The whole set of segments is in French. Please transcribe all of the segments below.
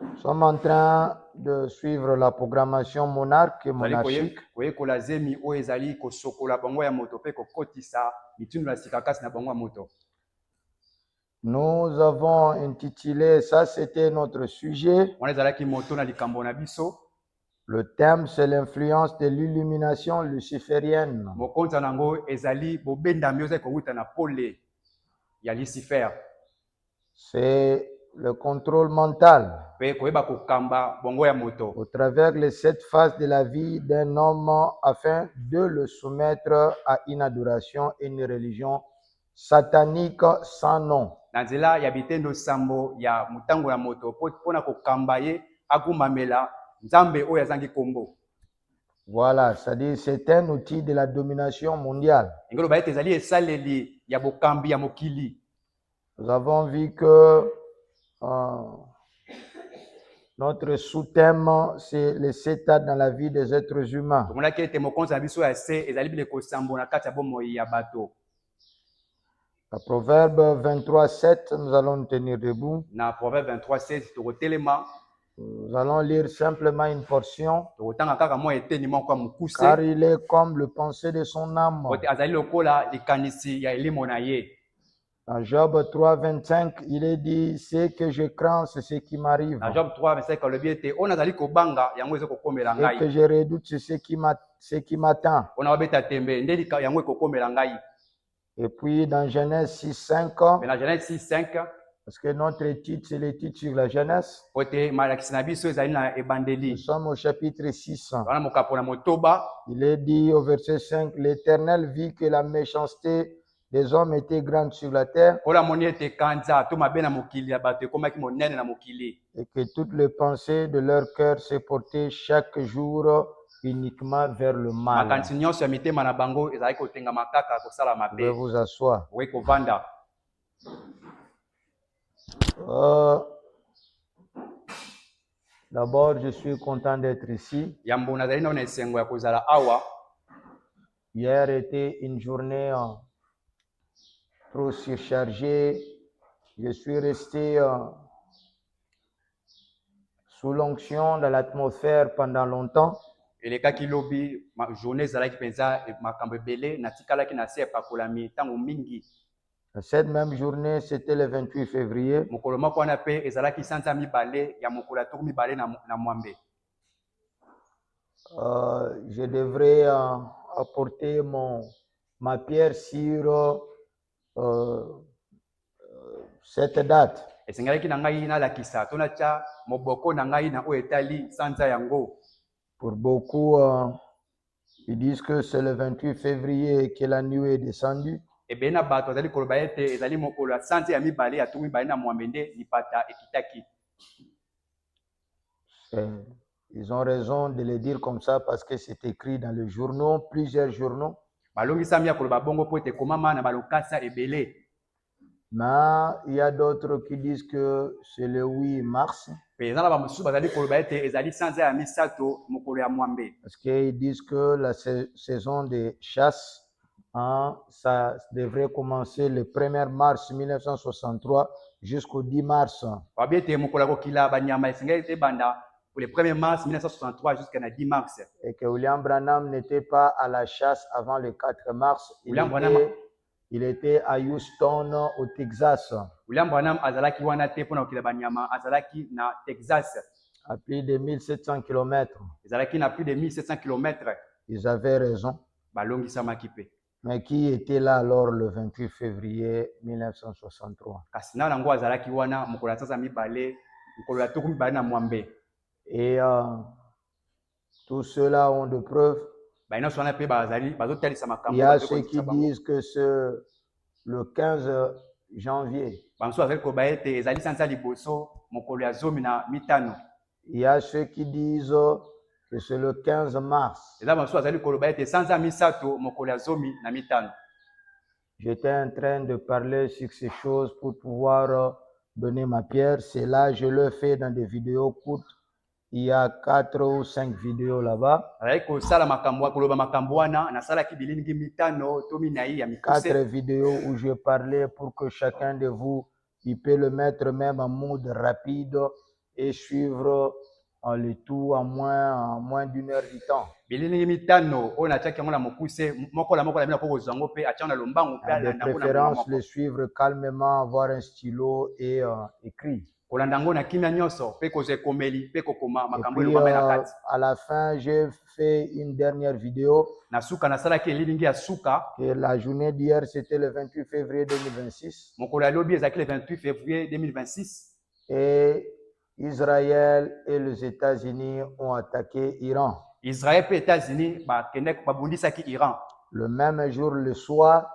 Nous sommes en train de suivre la programmation monarque et monarchique. Nous avons intitulé, ça c'était notre sujet. Le thème c'est l'influence de l'illumination luciférienne. C'est le contrôle mental au travers les 7 phases de la vie d'un homme afin de le soumettre à une adoration et une religion satanique sans nom. Voilà, c'est-à-dire c'est un outil de la domination mondiale. Nous avons vu que notre sous-thème, c'est les 7 étapes dans la vie des êtres humains. La Proverbe 23:7, nous allons nous tenir debout. Nous allons lire simplement une portion, car il est comme le pensée de son âme. Dans Job 3:25, il est dit, ce que je crains, c'est ce qui m'arrive. Dans Job 3:25, Ce que je redoute, c'est ce qui m'attend. Et puis dans Genèse 6:5, parce que notre étude, c'est l'étude sur la jeunesse. Nous sommes au chapitre 6. Il est dit au verset 5, l'Éternel vit que la méchanceté des hommes était grande sur la terre et que toutes les pensées de leur cœur se portaient chaque jour uniquement vers le mal. Vous pouvez vous asseoir. D'abord, je suis content d'être ici. Hier était une journée trop surchargée. Je suis resté sous l'onction de l'atmosphère pendant longtemps. Cette même journée, c'était le 28 février. Je devrais apporter ma pierre sur cette date. Pour beaucoup, ils disent que c'est le 28 février que la nuit est descendue. Ils ont raison de le dire comme ça parce que c'est écrit dans les journaux, plusieurs journaux. Mais il y a d'autres qui disent que c'est le 8 mars. Parce qu'ils disent que la saison de chasse, ça devrait commencer le 1er mars 1963 jusqu'au 10 mars. Pour le 1er mars 1963 jusqu'à 10 mars. Et que William Branham n'était pas à la chasse avant le 4 mars. Il était à Houston, au Texas. William Branham azalaki wana te pona okila banyama azalaki na Texas. À plus de 1700 km. Azalaki na plus de 1700 km. Ils avaient raison. Balongisamaki pe. Mais qui était là alors le 28 février 1963? Kasina nango azalaki wana mokolo sanza mibale mokolo ya tuku mibale na mwambe. Et tous ceux-là ont de preuves. Il y a ceux qui disent que c'est le 15 janvier. Il y a ceux qui disent que c'est le 15 mars. J'étais en train de parler sur ces choses pour pouvoir donner ma pierre. C'est là, je le fais dans des vidéos courtes. Il y a 4 ou 5 vidéos là-bas. 4 vidéos où je parlais pour que chacun de vous, il peut le mettre même en mode rapide et suivre le tout en moins d'une heure du temps. De préférence, le suivre calmement, avoir un stylo et écrit. Et puis, à la fin, j'ai fait une dernière vidéo. Et la journée d'hier, c'était le 28 février 2026. Et Israël et les États-Unis ont attaqué Iran. Le même jour, le soir,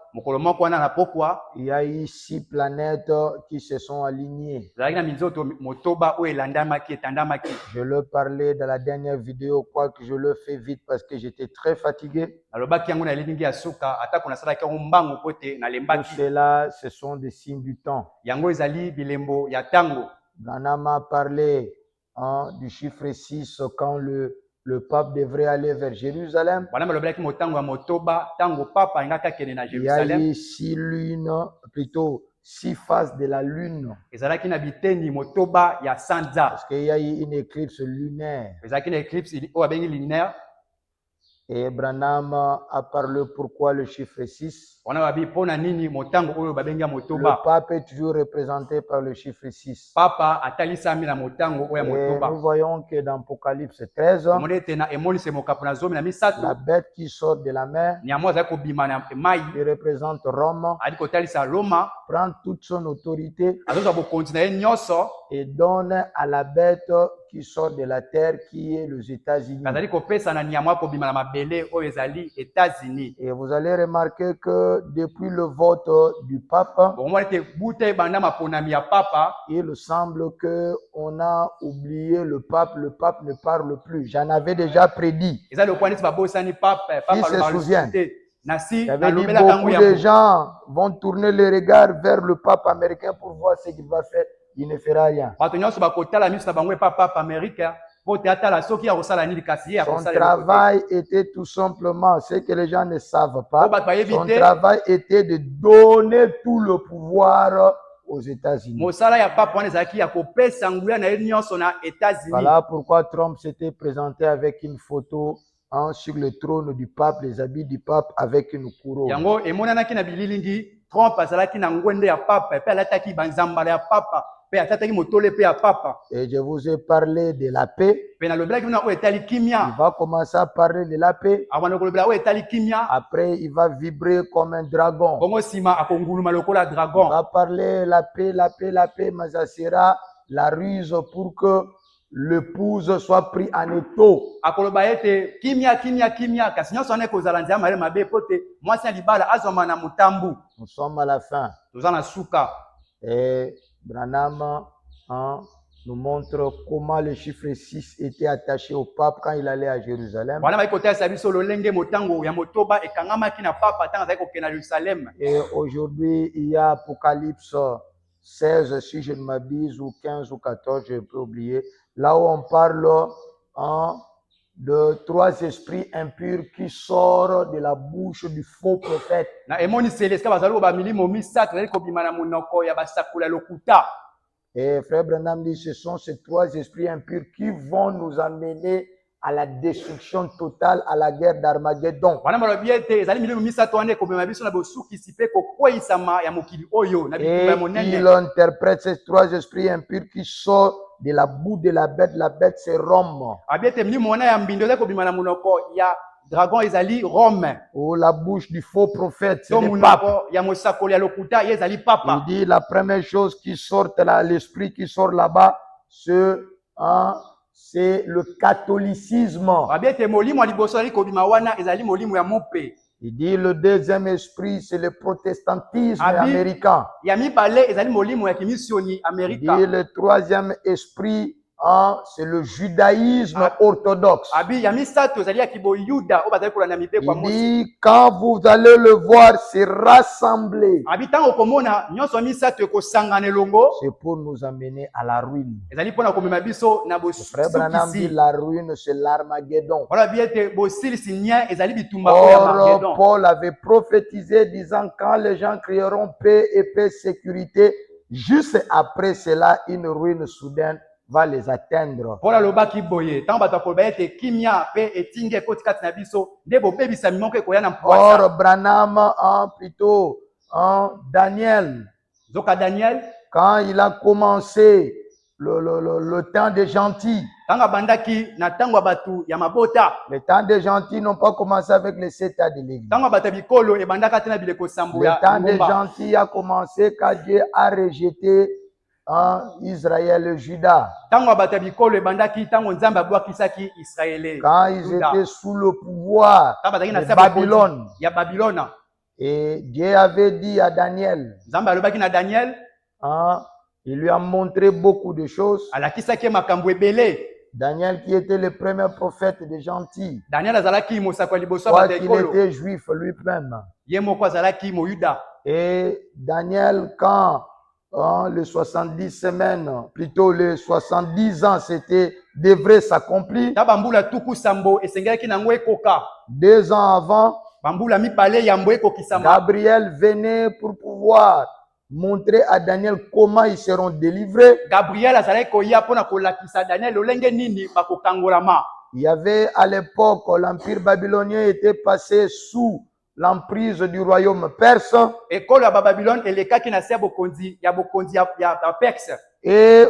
il y a eu 6 planètes qui se sont alignées. Je le parlais dans la dernière vidéo, quoique je le fais vite parce que j'étais très fatigué. Tout cela, ce sont des signes du temps. Branham a parlé du chiffre 6 quand le pape devrait aller vers Jérusalem. Il y a eu 6 lunes, plutôt 6 phases de la lune. Parce qu'il y a eu une éclipse lunaire. Et Branham a parlé pourquoi le chiffre 6. Le pape est toujours représenté par le chiffre 6. Et nous voyons que dans Apocalypse 13, la bête qui sort de la mer, qui représente Rome, prend toute son autorité et donne à la bête qui sort de la terre, qui est les États-Unis. Et vous allez remarquer que depuis le vote du pape, il semble qu'on a oublié le pape. Le pape ne parle plus. J'en avais déjà prédit. Ils se souviennent. Beaucoup de gens vont tourner les regards vers le pape américain pour voir ce qu'il va faire. Il ne fera rien. Son travail était tout simplement, ce que les gens ne savent pas, son travail était de donner tout le pouvoir aux États-Unis. Voilà pourquoi Trump s'était présenté avec une photo sur le trône du pape, les habits du pape avec une couronne. Et je vous ai parlé de la paix. Il va commencer à parler de la paix. Après, il va vibrer comme un dragon. Il va parler la paix, mais ça sera la ruse pour que l'épouse soit prise en étau. Nous sommes à la fin. Et Branham nous montre comment le chiffre 6 était attaché au pape quand il allait à Jérusalem. Et aujourd'hui, il y a Apocalypse 16, si je ne m'abuse, ou 15 ou 14, je peux oublier, là où on parle de 3 esprits impurs qui sortent de la bouche du faux prophète. Et Frère Branham dit, ce sont ces 3 esprits impurs qui vont nous amener à la destruction totale, à la guerre d'Armageddon. Et il interprète ces 3 esprits impurs qui sortent de la boue de la bête c'est Rome. Ou la bouche du faux prophète, c'est le pape. Il dit la première chose qui sort là, l'esprit qui sort là-bas, c'est le catholicisme. Il dit le deuxième esprit, c'est le protestantisme américain. Il dit le troisième esprit, c'est le judaïsme orthodoxe. Il dit quand vous allez le voir se rassembler, c'est pour nous amener à la ruine. Frère Branham dit la ruine, c'est l'Armageddon. Or, Paul avait prophétisé disant quand les gens crieront paix et paix, sécurité, juste après cela, une ruine soudaine va les atteindre. Pour la loba ki boye, tant bato ko bayete kimia pe etinge koti kati na biso, ndebo bebisa mimonke ko yana mpwasa. Or Branham plutôt Daniel. Zoka Daniel, quand il a commencé le temps des gentils. Les temps des gentils n'ont pas commencé avec les 7 ans de l'église. Le temps des gentils a commencé quand Dieu a rejeté Israël et Juda. Quand ils étaient sous le pouvoir de Babylone. Et Dieu avait dit à Daniel, il lui a montré beaucoup de choses. Daniel qui était le premier prophète des gentils. Quoi qu'il était juif lui-même. Et Daniel, quand les 70 semaines, plutôt les 70 ans, devrait s'accomplir. 2 ans avant, Gabriel venait pour pouvoir montrer à Daniel comment ils seront délivrés. Il y avait à l'époque, l'empire babylonien était passé sous l'emprise du royaume perse. Et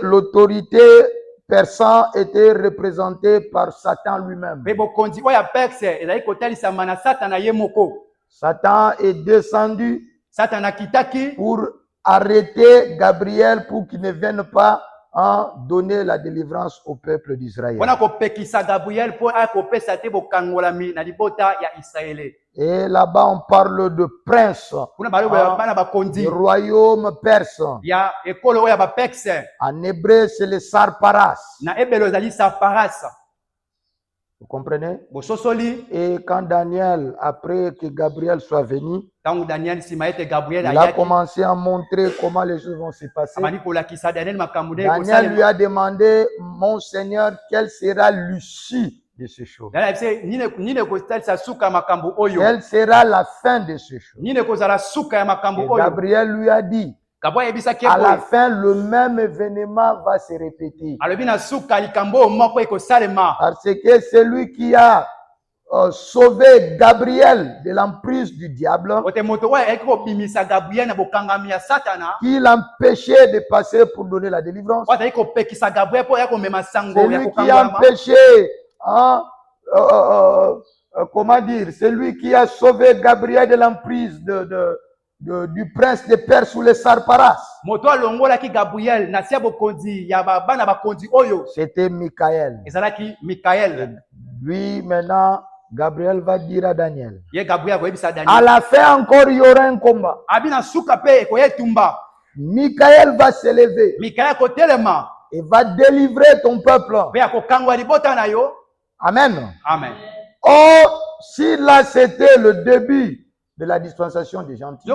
l'autorité persan était représentée par Satan lui-même. Satan est descendu pour arrêter Gabriel pour qu'il ne vienne pas donner la délivrance au peuple d'Israël. Et là-bas, on parle de prince du royaume perse. En hébreu, c'est le Sarparas. Vous comprenez? Et quand Daniel, après que Gabriel soit venu, il a commencé à montrer comment les choses vont se passer. Daniel lui a demandé, mon Seigneur, quelle sera l'issue de ces choses? Quelle sera la fin de ces choses? Et Gabriel lui a dit, à la fin, le même événement va se répéter. Parce que celui qui a sauvé Gabriel de l'emprise du diable, qui l'empêchait de passer pour donner la délivrance, celui qui a empêché, comment dire, celui qui a sauvé Gabriel de l'emprise du prince de Perse ou les Sarparas, c'était Michael. Lui, maintenant, Gabriel va dire à Daniel, à la fin encore, il y aura un combat. Michael va s'élever et va délivrer ton peuple. Amen. Amen. Or, si là c'était le début de la dispensation des gentils,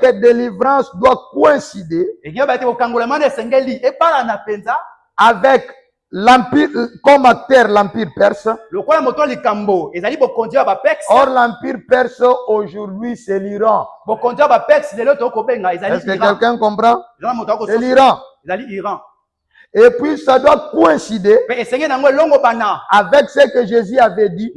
cette délivrance doit coïncider avec l'empire, comme acteur l'empire perse. Or l'empire perse aujourd'hui c'est l'Iran. Est-ce que quelqu'un comprend? C'est l'Iran. Et puis ça doit coïncider avec ce que Jésus avait dit.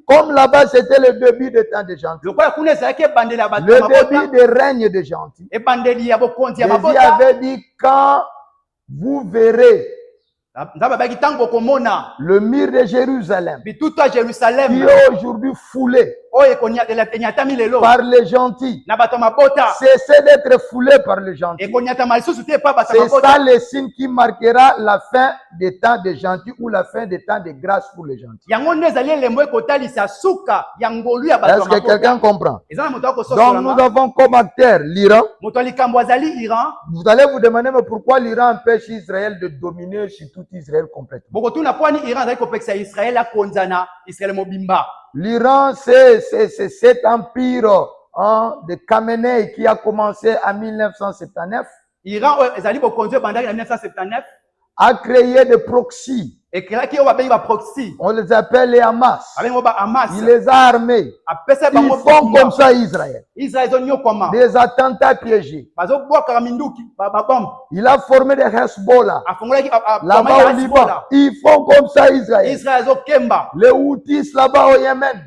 Comme là-bas c'était le début des temps des gentils, le début des règnes des gentils. Jésus avait dit, quand vous verrez le mur de Jérusalem qui est aujourd'hui foulé par les gentils, cessez d'être foulé par les gentils. C'est ça le signe qui marquera la fin des temps des gentils ou la fin des temps de grâce pour les gentils. Est-ce que quelqu'un comprend? Donc nous avons comme acteur l'Iran. Vous allez vous demander, mais pourquoi l'Iran empêche Israël de dominer sur tout Israël complètement? L'Iran, c'est cet empire de Khamenei qui a commencé en 1979. A créé des proxys On les appelle les Hamas. Il les a armés. Ils font comme ça Israël. Des attentats piégés. Il a formé des Hezbollah. Là-bas au Liban. Ils font comme ça Israël. Les Houthis là-bas au Yémen.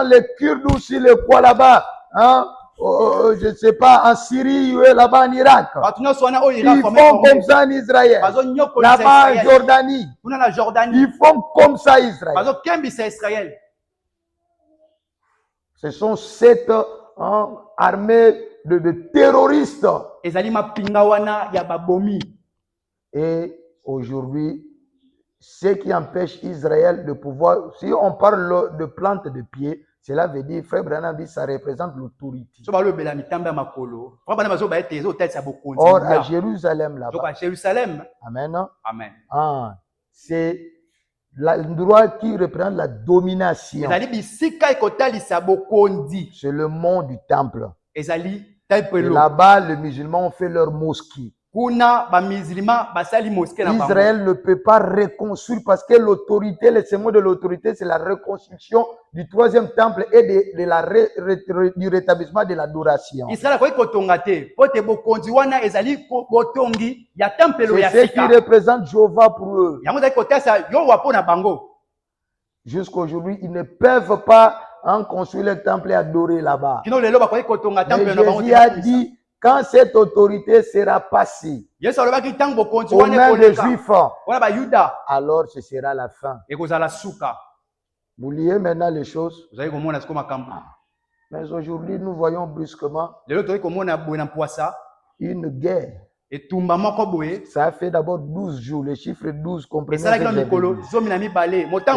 Les Kurdes aussi, les quoi là-bas. Je ne sais pas, en Syrie, là-bas en Irak. Ils font comme ça en Israël. Là-bas en Jordanie. Ils font comme ça Israël. Ce sont cette armée de terroristes. Et aujourd'hui, ce qui empêche Israël de pouvoir, si on parle de plante de pied, cela veut dire, frère Branham dit, ça représente l'autorité. Or, à Jérusalem, là-bas. Amen. Amen. C'est l'endroit qui représente la domination. C'est le mont du temple. Et là-bas, les musulmans ont fait leur mosquée. Israël ne peut pas reconstruire parce que l'autorité, le symbole de l'autorité, c'est la reconstruction du troisième temple et du rétablissement de l'adoration. C'est ce qui représente Jéhovah pour eux. Jusqu'aujourd'hui, ils ne peuvent pas construire le temple et adorer là-bas. Mais Jésus a dit, quand cette autorité sera passée aux mains des Juifs, alors ce sera la fin. Vous liez maintenant les choses. Mais aujourd'hui, nous voyons brusquement une guerre. Ça a fait d'abord 12 jours. Le chiffre 12, comprenez. Le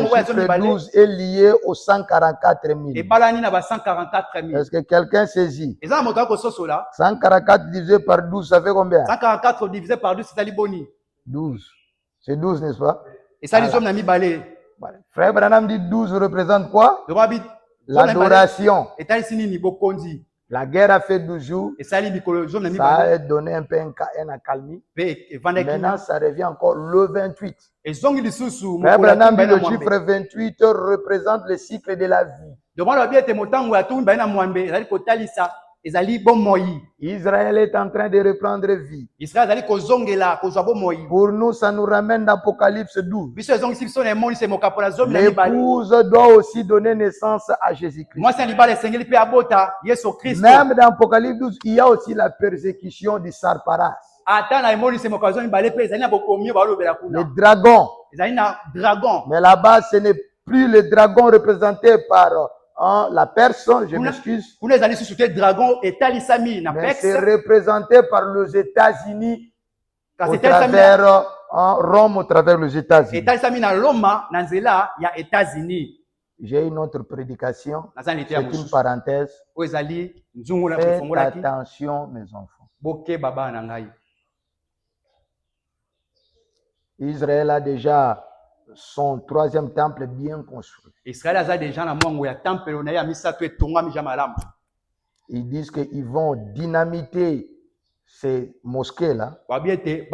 chiffre 12 est lié aux 144 000. Est-ce que quelqu'un saisit? 144 divisé par 12, ça fait combien? 144 divisé par 12, c'est 12. C'est 12, n'est-ce pas? Et ça, les hommes n'ont balé. Frère Branham dit 12 représente quoi? L'adoration. La guerre a fait 12 jours. Ça a donné un peu un accalmie. Maintenant, ça revient encore le 28. Frère Branham dit le chiffre 28 représente le cycle de la vie. Israël est en train de reprendre vie. Pour nous, ça nous ramène d'Apocalypse 12. L'épouse doit aussi donner naissance à Jésus-Christ. Même dans Apocalypse 12, il y a aussi la persécution du Sarparas. Le dragon. Mais là-bas, ce n'est plus le dragon représenté par la personne, je m'excuse. Mais c'est représenté par les États-Unis au travers Rome, au travers les États-Unis. J'ai une autre prédication. C'est une parenthèse. Faites attention, mes enfants. Israël a déjà son troisième temple bien construit. Ils disent qu'ils vont dynamiter ces mosquées-là. Et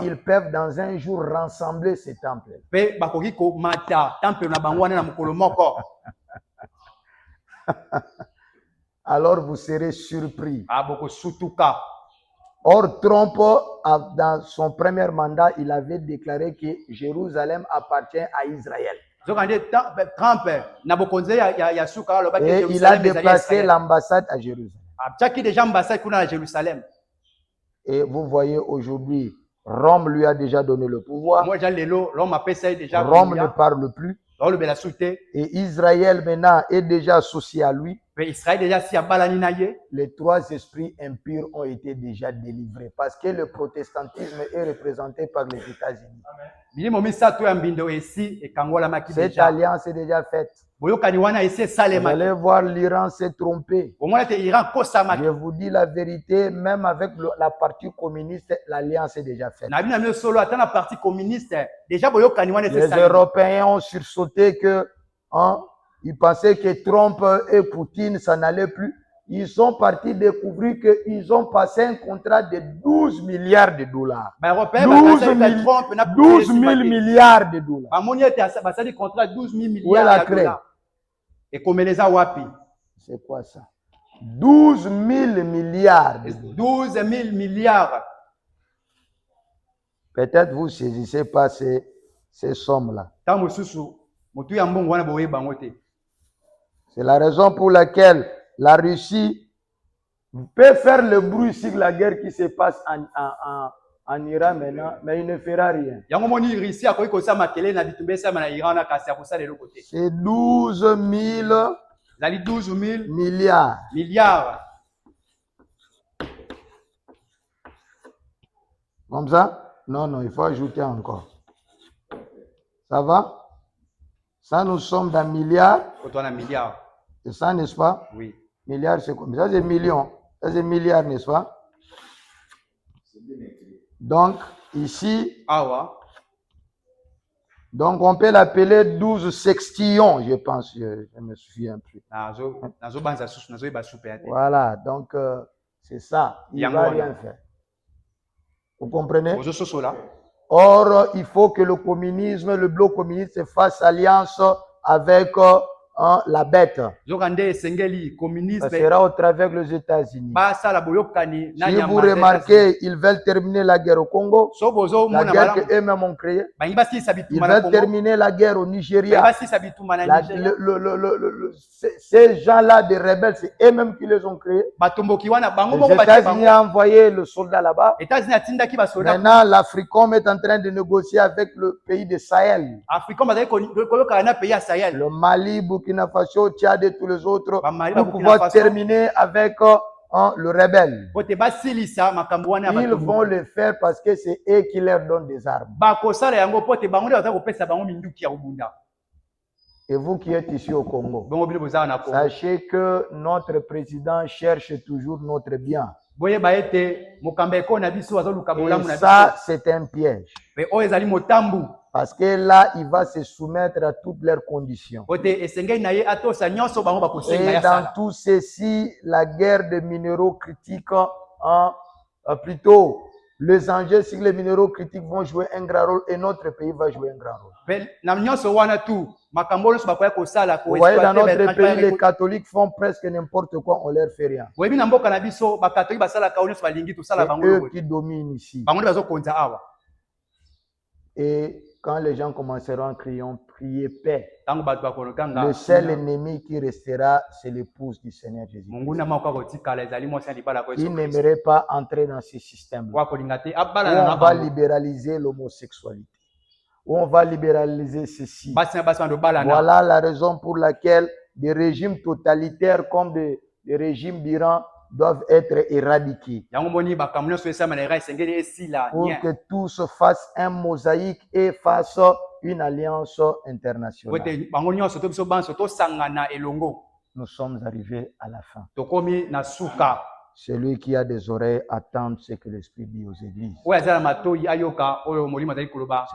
ils peuvent dans un jour rassembler ces temples. Alors vous serez surpris. Or, Trump, dans son premier mandat, il avait déclaré que Jérusalem appartient à Israël. Et il a déplacé l'ambassade à Jérusalem. Et vous voyez aujourd'hui, Rome lui a déjà donné le pouvoir. Rome ne parle plus. Et Israël maintenant est déjà associé à lui. Les trois esprits impurs ont été déjà délivrés parce que le protestantisme est représenté par les États-Unis. Cette alliance est déjà faite. Vous allez voir, l'Iran s'est trompé. Je vous dis la vérité, même avec la partie communiste, l'alliance est déjà faite. Les Européens ont sursauté que ils pensaient que Trump et Poutine, ça n'allait plus. ils sont partis découvrir qu'ils ont passé un contrat de 12 milliards de dollars. 12 000 milliards de dollars. Où est la clé? C'est quoi ça? 12 000 milliards. 12 000 milliards. Peut-être vous ne saisissez pas ces sommes-là. C'est la raison pour laquelle la Russie peut faire le bruit sur la guerre qui se passe en Iran maintenant, mais il ne fera rien. C'est 12 000 milliards. Comme ça? Non, il faut ajouter encore. Ça va? Ça, nous sommes dans milliards. C'est ça, n'est-ce pas? Oui. Milliards, c'est comme ça, c'est millions. Ça, c'est milliards, n'est-ce pas? Donc, ici, donc on peut l'appeler 12 sextillons, je pense. Je me souviens plus. Voilà, donc c'est ça. Il ne va rien faire. Vous comprenez? Or, il faut que le communisme, le bloc communiste fasse alliance avec la bête. Ça sera au travers des États-Unis. Si vous remarquez, ils veulent terminer la guerre au Congo, la guerre qu'eux-mêmes ont créée. Ils veulent terminer la guerre au Nigeria. Ces gens-là, des rebelles, c'est eux-mêmes qui les ont créés. Les États-Unis ont envoyé le soldat là-bas. Maintenant, l'Africom est en train de négocier avec le pays de Sahel. Le Mali, Burkina Faso, Tchad et tous les autres pour pouvoir terminer avec le rebelle. Ils vont le faire parce que c'est eux qui leur donnent des armes. Et vous qui êtes ici au Congo, sachez que notre président cherche toujours notre bien. Et ça, c'est un piège. Parce que là, il va se soumettre à toutes leurs conditions. Et dans tout ceci, la guerre des minéraux critiques, plutôt, les enjeux sur les minéraux critiques vont jouer un grand rôle et notre pays va jouer un grand rôle. Vous voyez, dans notre pays, les catholiques font presque n'importe quoi, on ne leur fait rien. C'est eux qui dominent ici. Et quand les gens commenceront à crier paix, le seul ennemi qui restera, c'est l'épouse du Seigneur Jésus. Il n'aimerait pas entrer dans ce système. Où on va libéraliser l'homosexualité. Où on va libéraliser ceci. Voilà la raison pour laquelle des régimes totalitaires comme des régimes d'Iran doivent être éradiqués. Pour que tous fassent un mosaïque et fassent une alliance internationale. Nous sommes arrivés à la fin. Celui qui a des oreilles attend ce que l'Esprit dit aux églises. Ce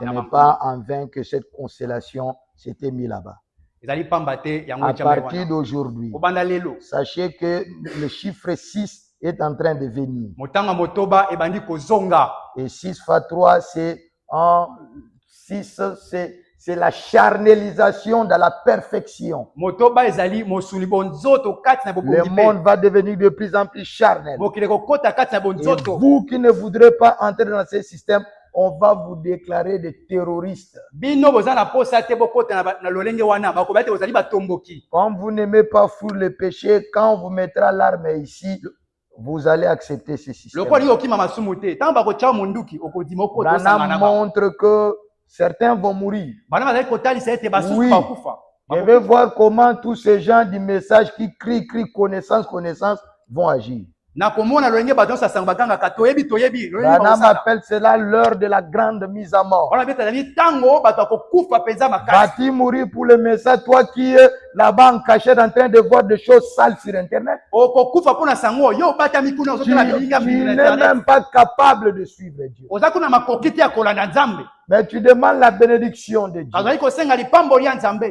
n'est pas en vain que cette constellation s'était mise là-bas. À partir d'aujourd'hui, sachez que le chiffre 6 est en train de venir. Et 6 fois 3, c'est 6, c'est la charnalisation de la perfection. Le monde va devenir de plus en plus charnel. Et vous qui ne voudrez pas entrer dans ce système, on va vous déclarer des terroristes. Quand vous n'aimez pas fuir le péché, quand on vous mettra l'arme ici, vous allez accepter ce système. Branham montre que certains vont mourir. Oui. Je vais voir comment tous ces gens du message qui crient connaissance vont agir. Branham appelle cela l'heure de la grande mise à mort. Vas-tu mourir pour le message, toi qui es là-bas en cachette en train de voir des choses sales sur Internet. Tu n'es même pas capable de suivre Dieu. Mais tu demandes la bénédiction de Dieu.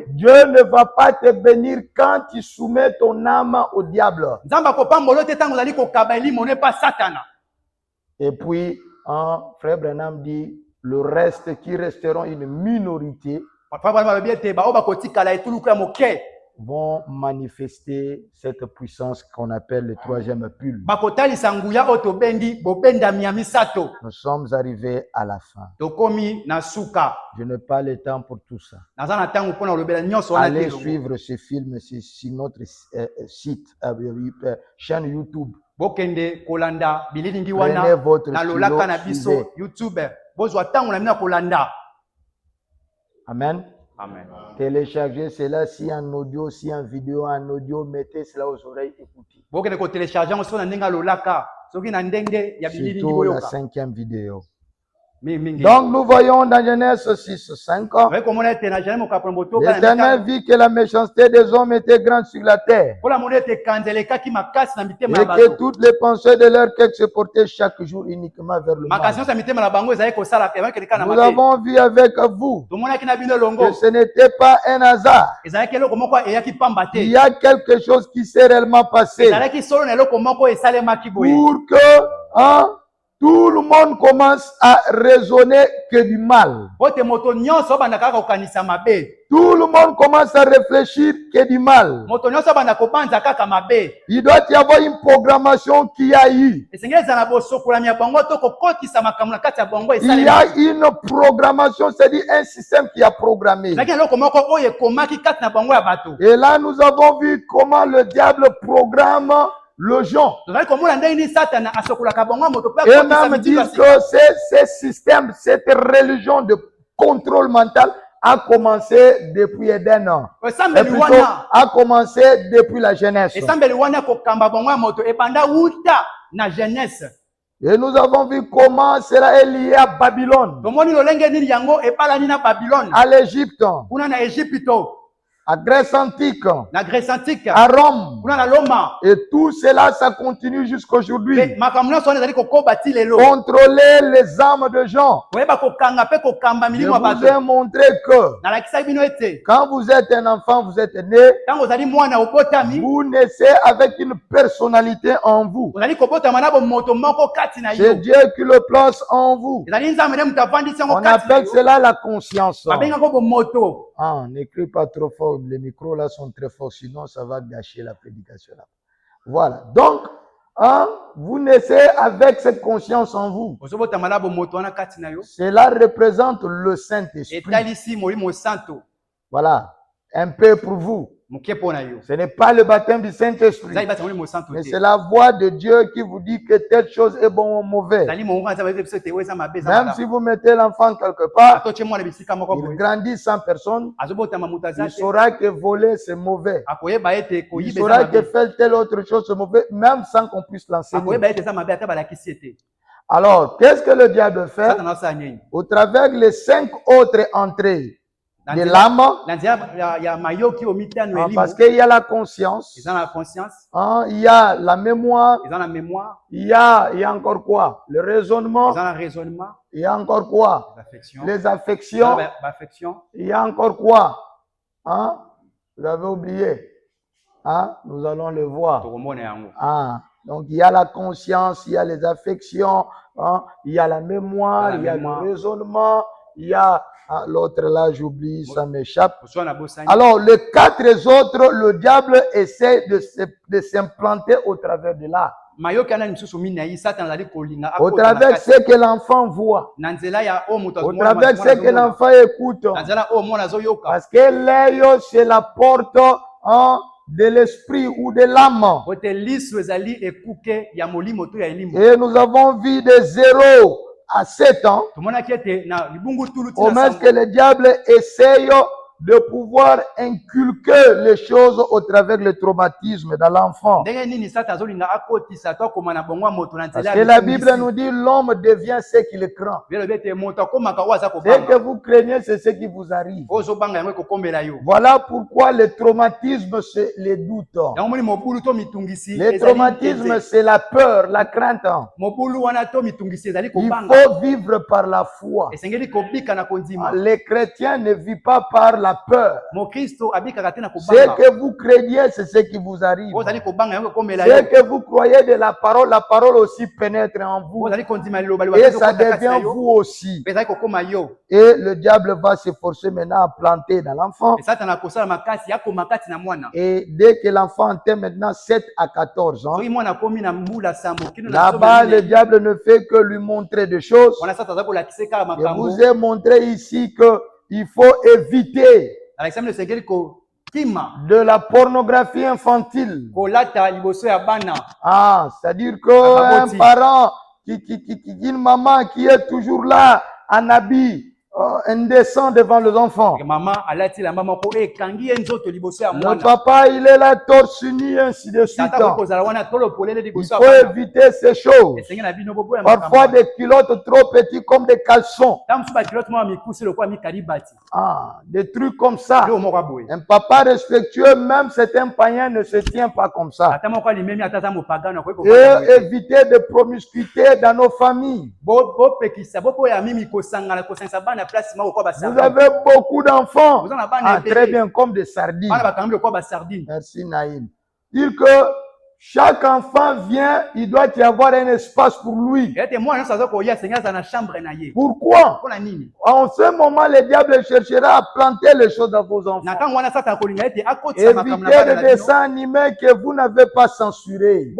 Dieu ne va pas te bénir quand tu soumets ton âme au diable. Et puis, Frère Branham dit, le reste qui resteront une minorité vont manifester cette puissance qu'on appelle le troisième pull. Nous sommes arrivés à la fin. Je n'ai pas le temps pour tout ça. Allez suivre ce film sur notre site, chaîne YouTube. Prenez votre stylo, suivez. Amen. Amen. Téléchargez cela si en audio, si en vidéo, en audio, mettez cela aux oreilles, écoutez. Surtout la 5e vidéo. Donc nous voyons dans Genèse 6, 5 ans, l'Éternel vit que la méchanceté des hommes était grande sur la terre et que toutes les pensées de leur cœur se portaient chaque jour uniquement vers le mal. Nous avons vu avec vous que ce n'était pas un hasard. Il y a quelque chose qui s'est réellement passé pour que tout le monde commence à raisonner que du mal. Tout le monde commence à réfléchir que du mal. Il doit y avoir une programmation qui a eu. Il y a une programmation, c'est-à-dire un système qui a programmé. Et là, nous avons vu comment le diable programme le genre. Et même disent que ce système, cette religion de contrôle mental a commencé depuis Eden. Et plutôt a commencé depuis la Genèse. Et nous avons vu comment cela est lié à Babylone, à l'Égypte, à Grèce antique, à Rome. Et tout cela, ça continue jusqu'aujourd'hui. Contrôler les âmes de gens. Je vous ai montré que quand vous êtes un enfant, vous êtes né, vous naissez avec une personnalité en vous. C'est Dieu qui le place en vous. On appelle cela la conscience. N'écris pas trop fort. Les micros là sont très forts, sinon ça va gâcher la prédication là. Voilà. Donc, vous naissez avec cette conscience en vous. Cela représente le Saint-Esprit. Voilà. Un peu pour vous. Ce n'est pas le baptême du Saint-Esprit, mais c'est la voix de Dieu qui vous dit que telle chose est bon ou mauvais. Même si vous mettez l'enfant quelque part, il grandit sans personne, il saura que voler c'est mauvais. Il saura que faire telle autre chose c'est mauvais, même sans qu'on puisse l'enseigner. Alors, qu'est-ce que le diable fait? Au travers les 5 autres entrées de l'âme, parce qu'il y a la conscience, il y a la mémoire, il y a encore quoi? Le raisonnement, il y a encore quoi? Les affections, il y a encore quoi? Vous avez oublié? Nous allons le voir. Donc il y a la conscience, il y a les affections, il y a la mémoire, il y a le raisonnement, il y a l'autre là, j'oublie, ça m'échappe. Alors, les 4 autres, le diable essaie de s'implanter au travers de là. Au travers de ce que l'enfant voit. Au travers de ce que l'enfant écoute. Parce que l'œil, c'est la porte de l'esprit ou de l'âme. Et nous avons vu de 0 à 7 ans, au moins que le diable essaye de pouvoir inculquer les choses au travers le traumatisme dans l'enfant. Parce que la Bible nous dit l'homme devient ce qu'il craint. Ce que vous craignez, c'est ce qui vous arrive. Voilà pourquoi le traumatisme, c'est les doutes. Le traumatisme, c'est la peur, la crainte. Il faut vivre par la foi. Les chrétiens ne vivent pas par la peur. Ce que vous craignez, c'est ce qui vous arrive. Ce que vous croyez de la parole aussi pénètre en vous. Et ça devient vous aussi. Et le diable va s'efforcer maintenant à planter dans l'enfant. Et dès que l'enfant atteint maintenant 7 à 14 ans, là-bas, le diable ne fait que lui montrer des choses. Je vous ai montré ici qu'il faut éviter de la pornographie infantile. C'est-à-dire qu'un parent, une maman qui est toujours là en habit indécent devant les enfants. Le papa, il est là torse nu, ainsi de suite. Il faut éviter ces choses. Parfois des culottes trop petites comme des caleçons. Des trucs comme ça. Un papa respectueux, même certains païens, ne se tient pas comme ça. Et éviter de promiscuité dans nos familles. Vous avez beaucoup d'enfants. Très bien, comme des sardines. Merci Naïm. Dire que chaque enfant vient, il doit y avoir un espace pour lui. Pourquoi? En ce moment, le diable cherchera à planter les choses dans vos enfants. Évitez les dessins animés que vous n'avez pas censurés.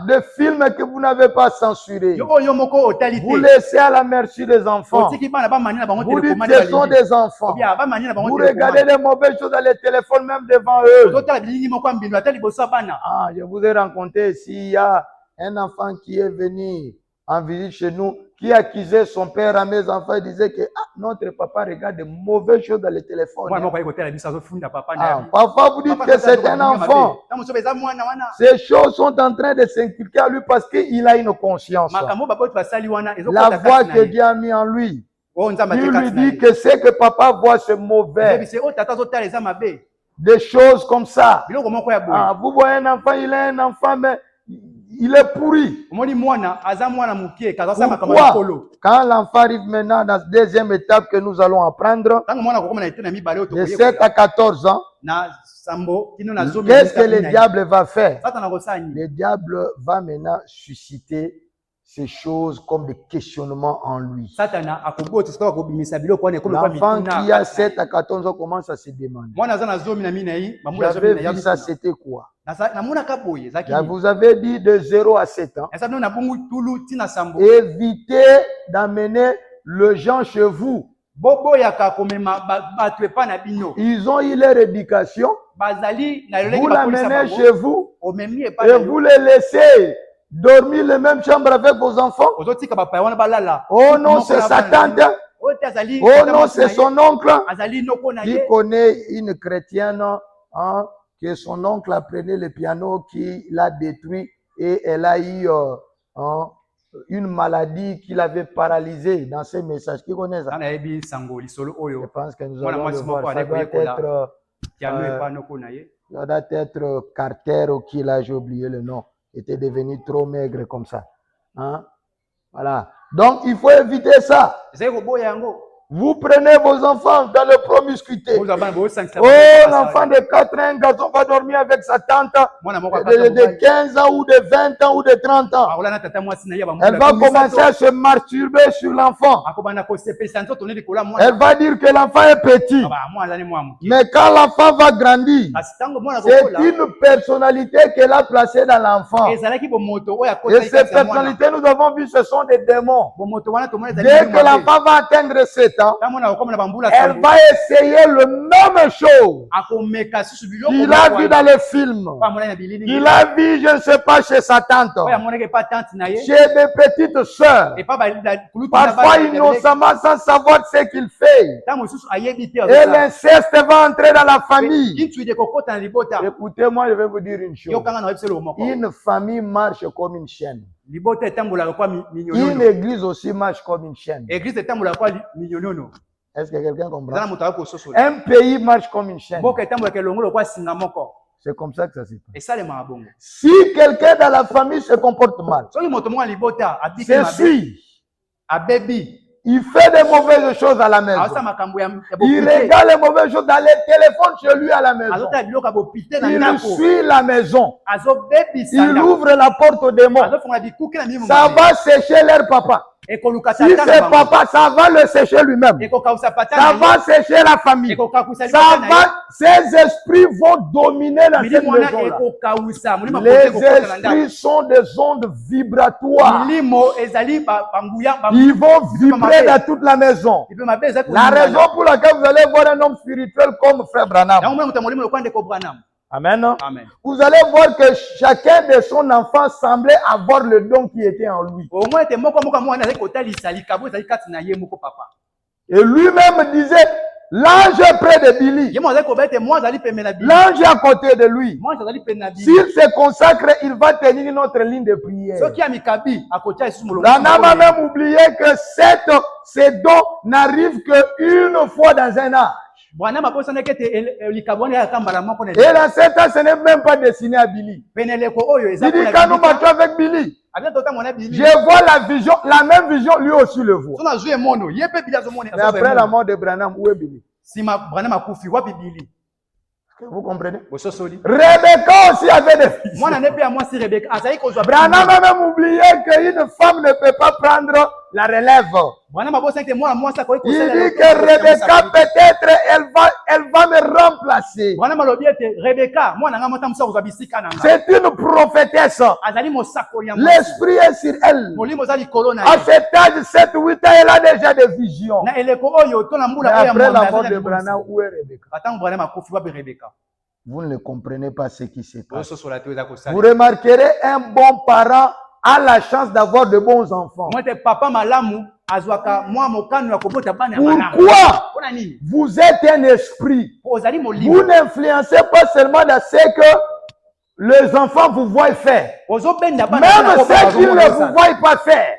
Des films que vous n'avez pas censurés. Vous laissez à la merci des enfants. Vous dites ce sont des enfants. Vous regardez les mauvaises choses dans les téléphones, même devant eux. Je vous ai rencontré ici, il y a un enfant qui est venu en visite chez nous, qui accusait son père à mes enfants, il disait que notre papa regarde de mauvaises choses dans les téléphones. Parfois vous dites que c'est un enfant. Ces choses sont en train de s'inculquer à lui parce qu'il a une conscience. La voix que Dieu a mis en lui. Dieu lui dit que ce que papa voit c'est mauvais. Des choses comme ça. Vous voyez un enfant, il est un enfant, mais il est pourri. Pourquoi? Quand l'enfant arrive maintenant dans la deuxième étape que nous allons apprendre, de 7 à 14 ans, qu'est-ce que le diable va faire? Le diable va maintenant susciter ces choses comme des questionnements en lui. L'enfant qui a 7 à 14 ans commence à se demander. J'avais vu ça, c'était quoi? Vous avez dit de 0 à 7 ans. Évitez d'amener le gens chez vous. Ils ont eu leur éducation. Vous l'amenez chez vous et vous les laissez dormir les mêmes chambres avec vos enfants. Oh non, c'est sa tante. Oh non, c'est son oncle. Il connaît une chrétienne que son oncle apprenait le piano, qui l'a détruit et elle a eu une maladie qui l'avait paralysée dans ses messages. Qui connaît ça? Je pense que nous allons le voir. Ça doit être Carter ou qui là, j'ai oublié le nom. Était devenu trop maigre comme ça. Voilà. Donc, il faut éviter ça. Vous prenez vos enfants dans le promiscuité. Oh, l'enfant de 4 ans, un garçon va dormir avec sa tante de 15 ans ou de 20 ans ou de 30 ans. Elle va commencer à se masturber sur l'enfant. Elle va dire que l'enfant est petit. Mais quand l'enfant va grandir, c'est une personnalité qu'elle a placée dans l'enfant. Et ces personnalités, nous avons vu, ce sont des démons. Dès que l'enfant va atteindre 7 7 ans, elle va essayer le même chose qu'il a vu dans le film. Il a vu, je ne sais pas, chez sa tante, chez des petites sœurs. Parfois innocemment sans savoir ce qu'il fait. Et l'inceste va entrer dans la famille. Écoutez-moi, je vais vous dire une chose. Une famille marche comme une chaîne. Une église aussi marche comme une chaîne. Est-ce que quelqu'un comprend? Un pays marche comme une chaîne. C'est comme ça que ça se passe. Si quelqu'un dans la famille se comporte mal, c'est sûr. Il fait des mauvaises choses à la maison. Il regarde les mauvaises choses dans les téléphones chez lui à la maison. Il suit la maison. Il ouvre la porte aux démons. Ça va sécher leur papa. Si c'est papa, ça va le sécher lui-même. Ça va sécher la famille. Ces esprits vont dominer dans cette maison-là. Les esprits sont des ondes vibratoires. Ils vont vibrer dans toute la maison. La raison pour laquelle vous allez voir un homme spirituel comme Frère Branham. Amen. Amen. Vous allez voir que chacun de son enfant semblait avoir le don qui était en lui. Et lui-même disait, l'ange est près de Billy. L'ange est à côté de lui. S'il se consacre, il va tenir notre ligne de prière. Branham a même oublié que ces dons n'arrivent qu'une fois dans un an. Et dans 7 ans, ce n'est même pas destiné à Billy. Il dit, quand nous marchons avec Billy, je vois la vision, la même vision, lui aussi le voit. Mais après la mort de Branham, où est Billy? Vous comprenez? Rebecca aussi avait des fils. Branham a même oublié qu'une femme ne peut pas prendre la relève. Il dit que Rebecca, peut-être, elle va me remplacer. C'est une prophétesse. L'esprit est sur elle. À cet âge, 7-8 ans, elle a déjà des visions. Mais après la mort de Branham, où est Rebecca? Vous ne comprenez pas ce qui se passe. Vous remarquerez, un bon parent a la chance d'avoir de bons enfants. Pourquoi? Vous êtes un esprit. Vous n'influencez pas seulement dans ce que les enfants vous voient faire. Même ceux qui ne vous voient pas faire.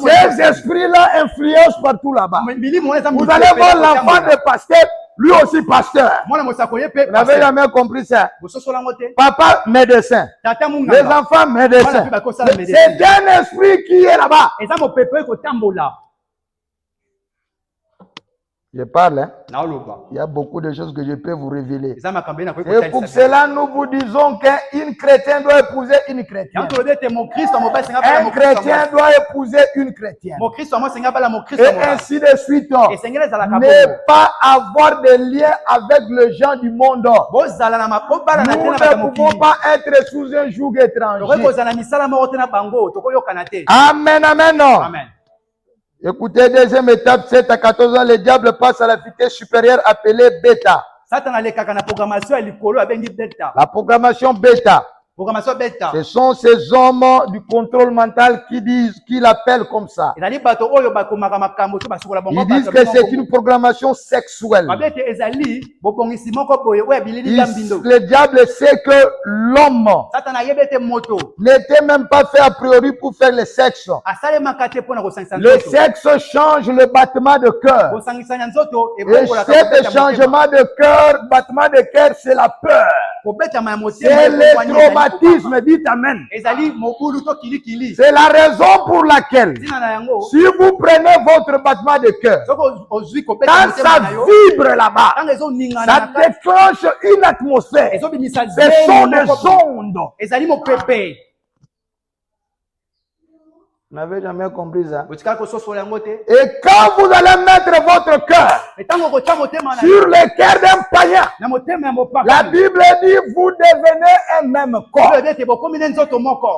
Ces esprits-là influencent partout là-bas. Vous allez voir l'enfant de pasteur, lui aussi pasteur. Vous n'avez jamais compris ça. Papa médecin. Les enfants médecins. C'est un esprit qui est là-bas. Je parle, hein? Il y a beaucoup de choses que je peux vous révéler. Et pour cela, nous vous disons qu'un chrétien doit épouser une chrétienne. Un chrétien doit épouser une chrétienne. Et ainsi de suite. Ne pas avoir de lien avec le gens du monde. Nous ne pouvons pas être sous un joug étranger. Amen, amen. Amen. Écoutez, deuxième étape, 7 à 14 ans, le diable passe à la vitesse supérieure appelée bêta. La programmation bêta. Ce sont ces hommes du contrôle mental qui disent, qui l'appellent comme ça. Ils disent que c'est une programmation sexuelle. Le diable sait que l'homme n'était même pas fait a priori pour faire le sexe. Le sexe change le battement de cœur. Et cet changement de cœur, battement de cœur, c'est la peur. C'est le traumatisme, dites amen. C'est la raison pour laquelle, si vous prenez votre battement de cœur, quand ça vibre là-bas, ça déclenche une atmosphère. Ce sont des ondes. Vous n'avez jamais compris ça. Et quand vous allez mettre votre cœur sur le cœur d'un païen, la Bible dit vous devenez un même corps.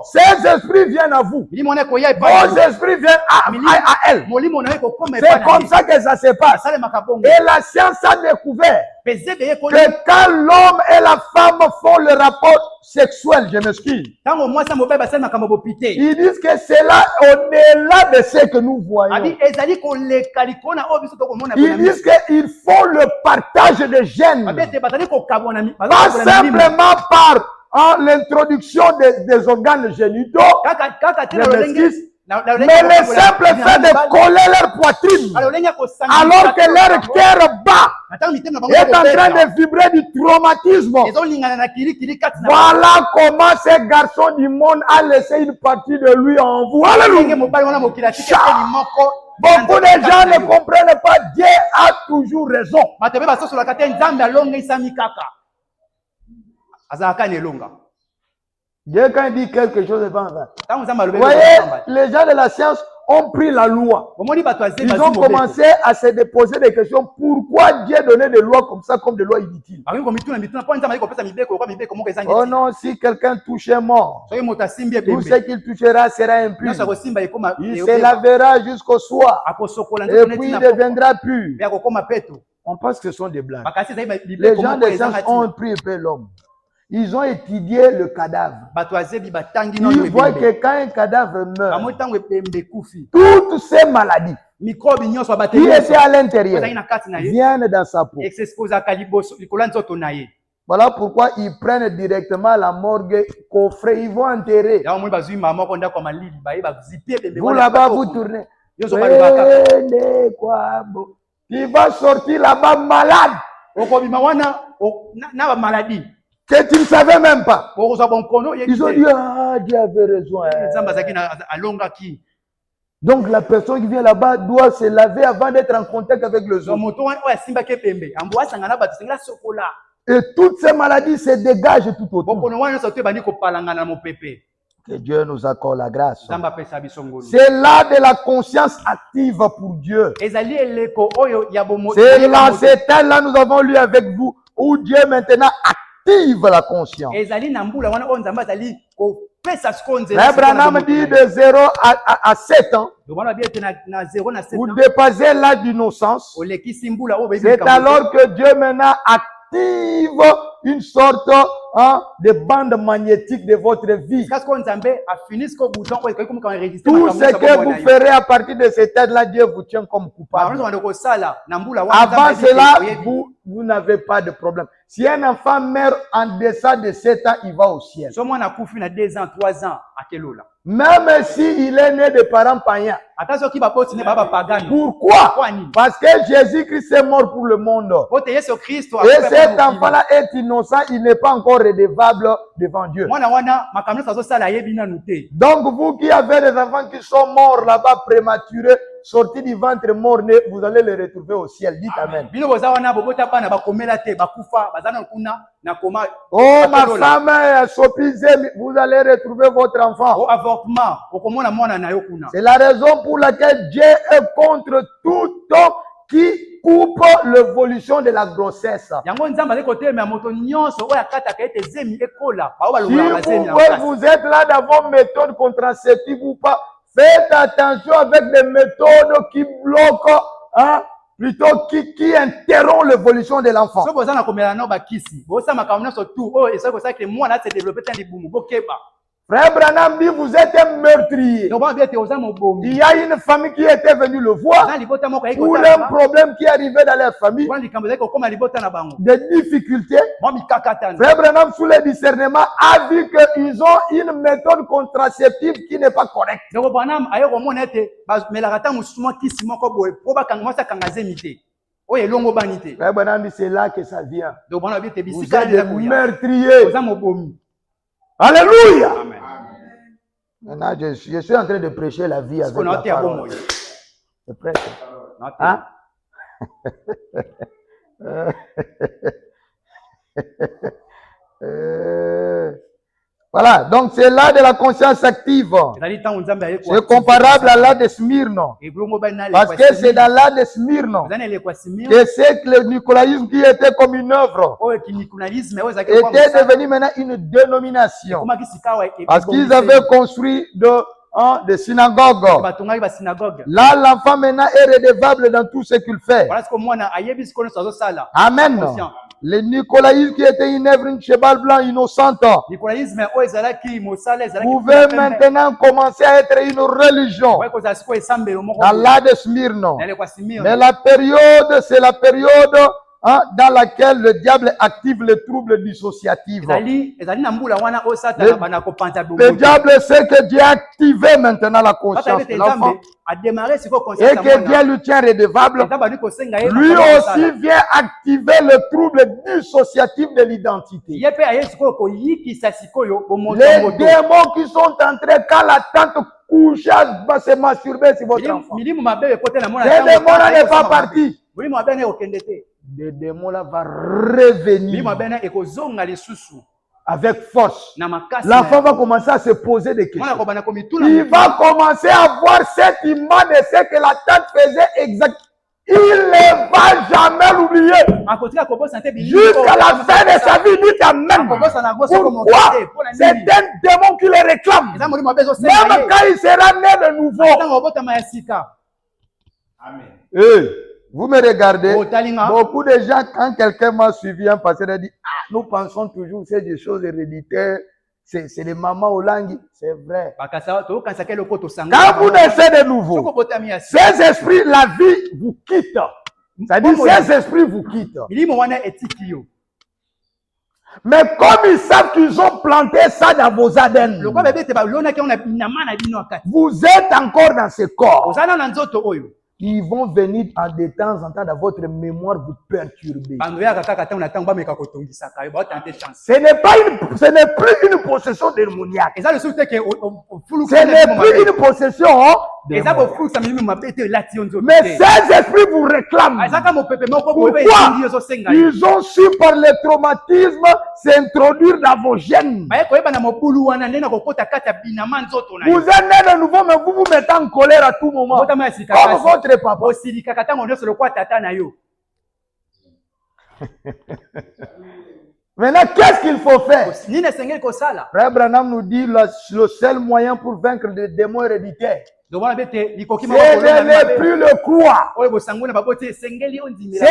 Ces esprits viennent à vous. Vos esprits viennent à elle. C'est comme ça que ça se passe. Et la science a découvert que quand l'homme et la femme font le rapport sexuel, je m'excuse, ils disent que c'est là au-delà de ce que nous voyons. Ils disent qu'il faut le partage de gènes. Pas simplement par l'introduction des organes génitaux, mais le simple fait de coller leur poitrine, alors que leur cœur bat, est en train de vibrer du traumatisme. Voilà comment ce garçon du monde a laissé une partie de lui en vous. Alléluia. Beaucoup de gens ne comprennent pas. Dieu a toujours raison. Dieu, quand il dit quelque chose, c'est pas vrai. Vous voyez, les gens de la science ont pris la loi. Ils ont commencé à se déposer des questions. Pourquoi Dieu donnait des lois comme ça, comme des lois inutiles? Oh non, si quelqu'un touche un mort, tout ce qu'il touchera sera impur. Il se lavera jusqu'au soir. Et puis il deviendra pur. On pense que ce sont des blagues. Les gens de science ont pris un peu l'homme. Ils ont étudié le cadavre. Ils voient que quand un cadavre meurt, toutes ces maladies qui étaient à l'intérieur viennent dans sa peau. Voilà pourquoi ils prennent directement la morgue, coffret, ils vont enterrer. Vous là-bas, vous tournez. Il va sortir là-bas malade. Que tu ne savais même pas. Ils ont dit, ah, Dieu avait raison. Donc la personne qui vient là-bas doit se laver avant d'être en contact avec les autres. Et toutes ces maladies se dégagent tout autour. Que Dieu nous accorde la grâce. C'est là de la conscience active pour Dieu. C'est là, c'est là nous avons lu avec vous, où Dieu maintenant active la conscience. Abraham dit de 0 à 7 ans, vous dépassez l'âge d'innocence. C'est alors que Dieu maintenant active une sorte de bande magnétique de votre vie. Tout ce que vous ferez à partir de cet âge-là, Dieu vous tient comme coupable. Avant cela, vous n'avez pas de problème. Si un enfant meurt en deçà de 7 ans, il va au ciel. Même s'il est né de parents païens. Pourquoi? Parce que Jésus-Christ est mort pour le monde. Et cet enfant-là est innocent, il n'est pas encore redevable devant Dieu. Donc vous qui avez des enfants qui sont morts là-bas prématurés, sortis du ventre mort-né, vous allez les retrouver au ciel. Dites Amen. Oh ma femme, vous allez retrouver votre enfant. C'est la raison pour laquelle Dieu est contre tout homme qui coupe l'évolution de la grossesse. Si vous êtes là dans vos méthodes contraceptives ou pas, faites attention avec des méthodes qui bloquent, plutôt qui interrompt l'évolution de l'enfant. Frère Branham dit, vous êtes un meurtrier. Il y a une famille qui était venue le voir pour un problème qui arrivait dans leur famille, des difficultés. Frère Branham, sous le discernement, a vu qu'ils ont une méthode contraceptive qui n'est pas correcte. Frère Branham dit, c'est là que ça vient. Vous êtes des meurtriers. Alléluia. Amen. Maintenant, je suis en train de prêcher la vie avec la parole. Je prêche. Hein? Voilà, donc c'est là de la conscience active. C'est comparable à l'âge de Smyrne. Parce que c'est dans l'âge de Smyrne que c'est que le nicolaïsme qui était comme une œuvre était devenu maintenant une dénomination. Parce qu'ils avaient construit des synagogues. Là, l'enfant maintenant est redevable dans tout ce qu'il fait. Amen. Le nicolaïsme qui était une œuvre, une cheval blanc innocente, pouvait maintenant commencer à être une religion dans l'âge de Smyrne. Mais la période, c'est la période dans laquelle le diable active les troubles dissociatifs. Le diable sait que Dieu a activé maintenant la conscience de l'enfant et que Dieu lui tient redevable. Lui aussi vient activer le trouble dissociatif de l'identité. Les démons qui sont entrés quand la tante couchage va se masturber sur votre enfant. Ces démons-là n'est pas parti. Le démon là va revenir avec force. L'enfant va commencer à se poser des questions. Il va commencer à voir cette image de ce que la tante faisait exact. Il ne va jamais l'oublier. Jusqu'à la fin de sa vie, il dit amen. Pourquoi? C'est un démon qui le réclame. Même quand il sera né de nouveau. Amen. Vous me regardez, beaucoup de gens, quand quelqu'un m'a suivi, un pasteur a dit, nous pensons toujours que c'est des choses héréditaires, c'est les mamans au langues. C'est vrai. Quand vous naissez de nouveau, ces esprits, la vie vous quitte. C'est-à-dire, ces esprits vous quittent. Mais comme ils savent qu'ils ont planté ça dans vos ADN, vous êtes encore dans ce corps. Ils vont venir de temps en temps dans votre mémoire vous perturber. Ce n'est plus une possession démoniaque. Ce n'est plus une possession démoniaque. Mais ces esprits vous réclament. Pourquoi? Ils ont su par le traumatisme s'introduire dans vos gènes. Vous êtes né de nouveau, mais vous vous mettez en colère à tout moment. Comme votre papa. Maintenant, qu'est-ce qu'il faut faire? Frère Branham nous dit le seul moyen pour vaincre les démons héréditaires, c'est de ne plus le croire. C'est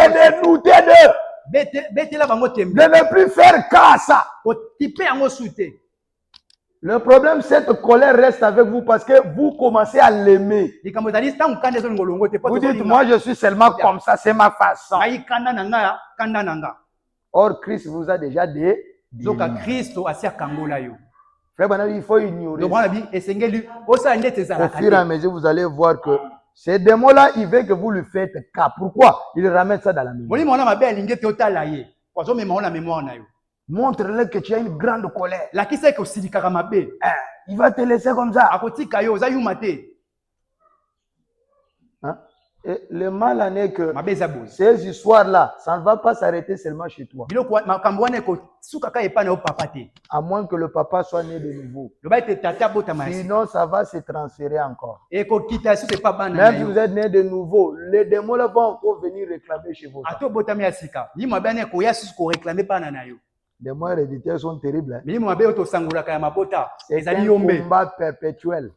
de douter d'eux. De ne plus faire cas à ça. Le problème, cette colère reste avec vous parce que vous commencez à l'aimer. Vous dites, moi je suis seulement comme ça, c'est ma façon. Or, Christ vous a déjà dit. Frère Branham, il faut ignorer. Au fur et à mesure, vous allez voir que ces démons-là, il veut que vous lui faites cas. Pourquoi? Il ramène ça dans la mémoire. Montre-le que tu as une grande colère. Il va te laisser comme ça. Hein? Et le mal en est que ces histoires-là, ça ne va pas s'arrêter seulement chez toi. À moins que le papa soit né de nouveau. Sinon, ça va se transférer encore. Même si vous êtes né de nouveau, les démons là vont encore venir réclamer chez vous. Les démons héréditaires sont terribles. Hein? C'est un combat perpétuel.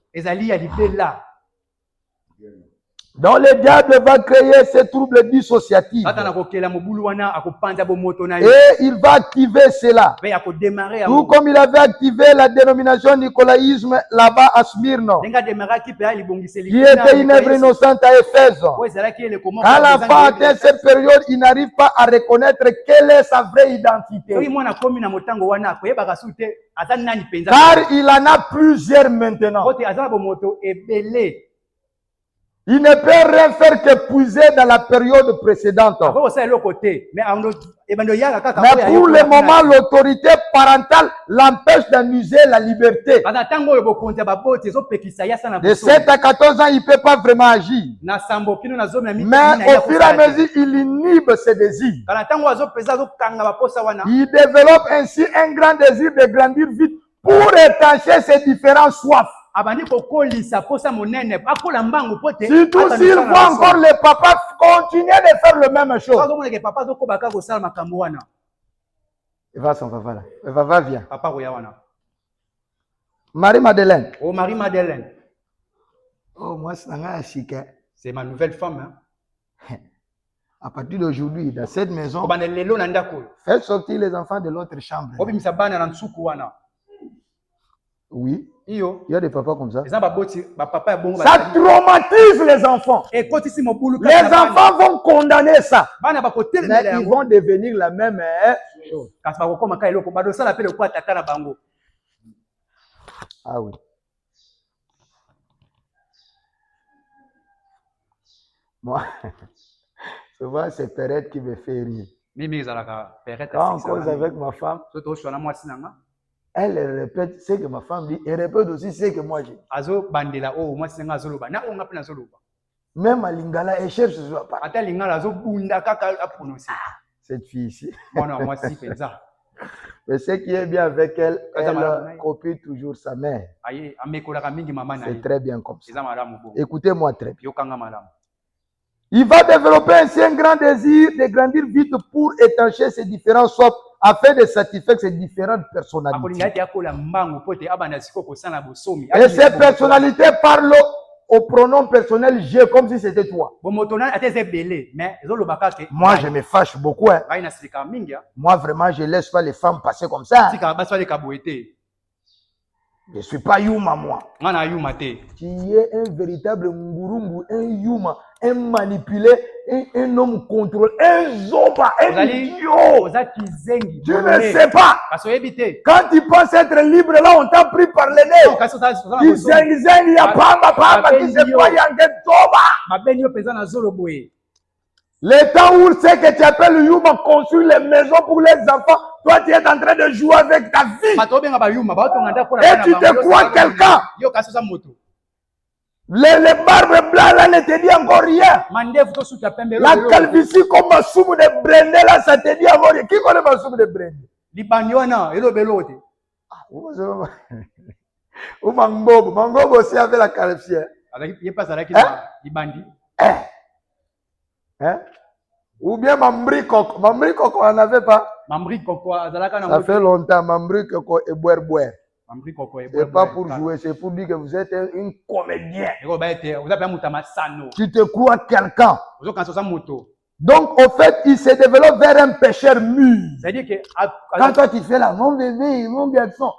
Donc le diable va créer ces troubles dissociatifs. Et il va activer cela. Tout comme il avait activé la dénomination nicolaïsme là-bas à Smyrne, qui était une œuvre innocente à Éphèse. Quand l'enfant atteint cette période, il n'arrive pas à reconnaître quelle est sa vraie identité. Car il en a plusieurs maintenant. Il ne peut rien faire que puiser dans la période précédente. Mais pour le moment, l'autorité parentale l'empêche d'amuser la liberté. De 7 à 14 ans, il ne peut pas vraiment agir. Mais au fur et à mesure, il inhibe ses désirs. Il développe ainsi un grand désir de grandir vite pour étancher ces différents soifs. Surtout s'il voit encore les papas continuer de faire le même chose. Il va son papa là. Le papa vient. Marie-Madeleine. Oh, Marie-Madeleine. Oh, moi, c'est ma nouvelle femme. Hein? À partir d'aujourd'hui, dans cette maison, faites sortir les enfants de l'autre chambre. Oui. Il y a des papas comme ça. Ça traumatise les enfants. Les enfants vont condamner ça. Mais ils vont devenir la même chose. Ah oui. Moi, souvent c'est Perrette qui me fait rire. Quand on cause avec ma femme, elle répète ce que ma femme dit et répète aussi ce que moi j'ai. Même à Lingala, elle cherche ce soir. Cette fille ici. Mais ce qui est bien avec elle, elle copie toujours sa mère. C'est très bien comme ça. Écoutez-moi très bien. Il va développer ainsi un grand désir de grandir vite pour étancher ses différents soifs afin de satisfaire ses différentes personnalités. Et ces personnalités parlent au pronom personnel je comme si c'était toi. Moi, je me fâche beaucoup. Hein. Moi, vraiment, je ne laisse pas les femmes passer comme ça. Je ne suis pas Yuma, moi. Tu es un véritable Ngurungu, un Yuma, un manipulé, un homme contrôlé, un Zoba, un idiot. Tu ne sais pas. Quand tu penses être libre, là, on t'a pris par le nez. Tu zeng, il y a pamba, tu sais pas, il y a un Zoba. Le temps où c'est que tu appelles Yuma construire les maisons pour les enfants, toi tu es en train de jouer avec ta vie. Et tu te crois quelqu'un. Les barbes blancs là ne te dit encore rien. La calvitie comme ma soupe de Brendé là, ça te dit encore rien. Qui connaît ma soupe de Brendé? Ou Mangobo. Mangobo aussi avait la calvitie. Hein? Ou bien Mambri Coco. Mambri Coco, on n'avait pas. Mambri Coco, ça fait longtemps. Mambri Coco et boire. C'est pas pour jouer, c'est pour dire que vous êtes une comédien. Tu te crois quelqu'un. Donc, au fait, il se développe vers un pécheur mûr. Quand toi tu fais là, mon bébé, mon garçon,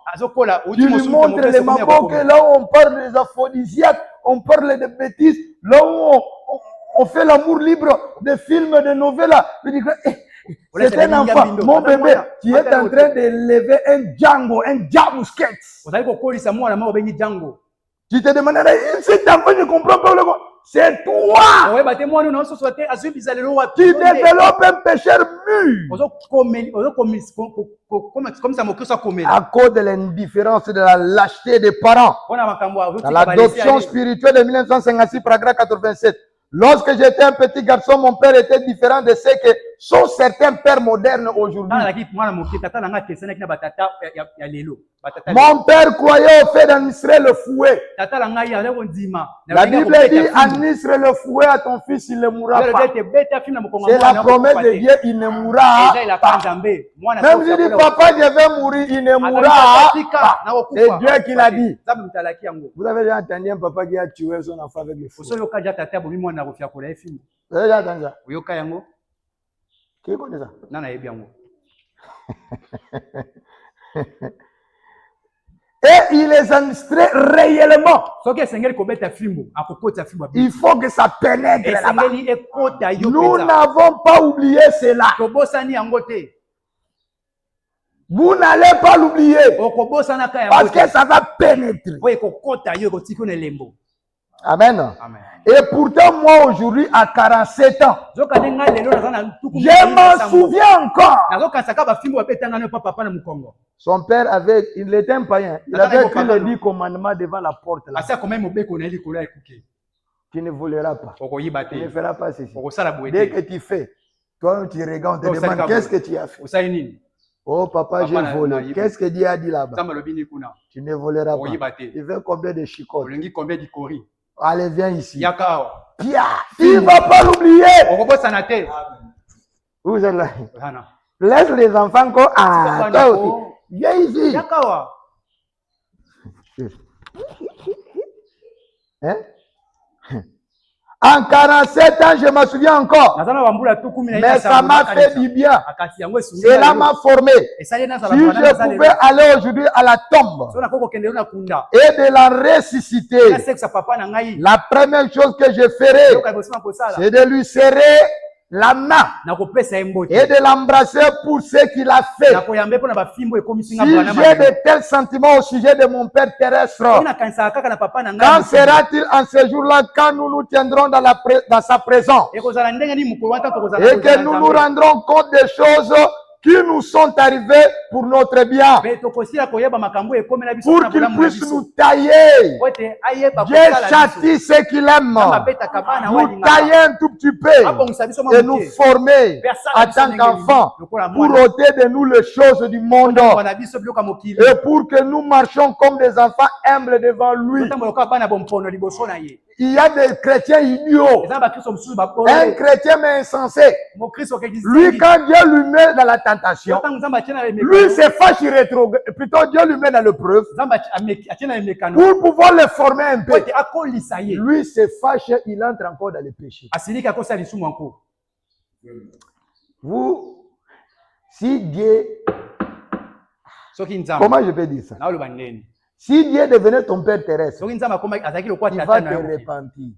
tu lui montres les mabos que là où on parle des aphrodisiaques, on parle de bêtises, là où on fait l'amour libre de films, de novellas. C'est un enfant. Mon bébé, tu es en train d'élever un Django, un Jamusket. Tu te demandes, cet enfant ne comprend pas le mot. C'est toi. Tu développes un pécheur mûr. À cause de l'indifférence, de la lâcheté des parents. Dans l'adoption spirituelle de 1956, paragraphe 87. Lorsque j'étais un petit garçon, mon père était différent de ce que sont certains pères modernes aujourd'hui. Mon père croyait au fait d'administrer le fouet. La Bible dit administre le fouet à ton fils, il ne mourra pas. C'est la promesse de Dieu, il ne mourra pas. Même si dit papa, je vais mourir, il ne mourra pas. C'est Dieu qui l'a dit. Vous avez déjà entendu un papa qui a tué son enfant avec le fouet? Vous avez déjà entendu ça? Qui connaît ça? Et il les administrait réellement. Il faut que ça pénètre là-bas. Nous n'avons pas oublié cela. Vous n'allez pas l'oublier. Parce que ça va pénétrer. Amen. Amen. Et pourtant, moi aujourd'hui, à 47 ans, je m'en souviens encore. Son père avait, il était un païen. Il avait écrit les 10 commandements devant la porte. Là. Tu ne voleras pas. Tu ne feras pas ceci. Dès que tu fais, toi tu regardes, on te demande qu'est-ce que tu as fait. Oh papa, j'ai volé. Qu'est-ce que Dieu a dit là-bas? Tu ne voleras pas. Il veut combien de chicots? Allez, viens ici. Pia, il ne va pas l'oublier. Vous êtes là. Laisse les enfants comme toi aussi. Viens ici. Hein? En 47 ans, je me souviens encore. Mais ça m'a fait du bien. Cela m'a formé. Si je pouvais aller aujourd'hui à la tombe et de la ressusciter, la première chose que je ferais, c'est de lui serrer la main et de l'embrasser pour ce qu'il a fait. Si j'ai de tels sentiments au sujet de mon Père terrestre, quand sera-t-il en ce jour-là quand nous nous tiendrons dans sa présence et que nous nous rendrons compte des choses qui nous sont arrivés pour notre bien, pour qu'il puisse nous tailler. Dieu châtie ce qu'il aime, nous tailler un tout petit peu et nous former en tant qu'enfants pour ôter de nous les choses du monde et pour que nous marchions comme des enfants humbles devant lui. Il y a des chrétiens idiots. Un chrétien mais insensé. Lui, quand Dieu lui met dans la tentation, lui se fâche, plutôt Dieu lui met dans l'épreuve pour pouvoir le former un peu. Lui se fâche, il entre encore dans le péché. Vous, si Dieu, comment je peux dire ça? Si Dieu devenait ton Père terrestre, il va te repentir.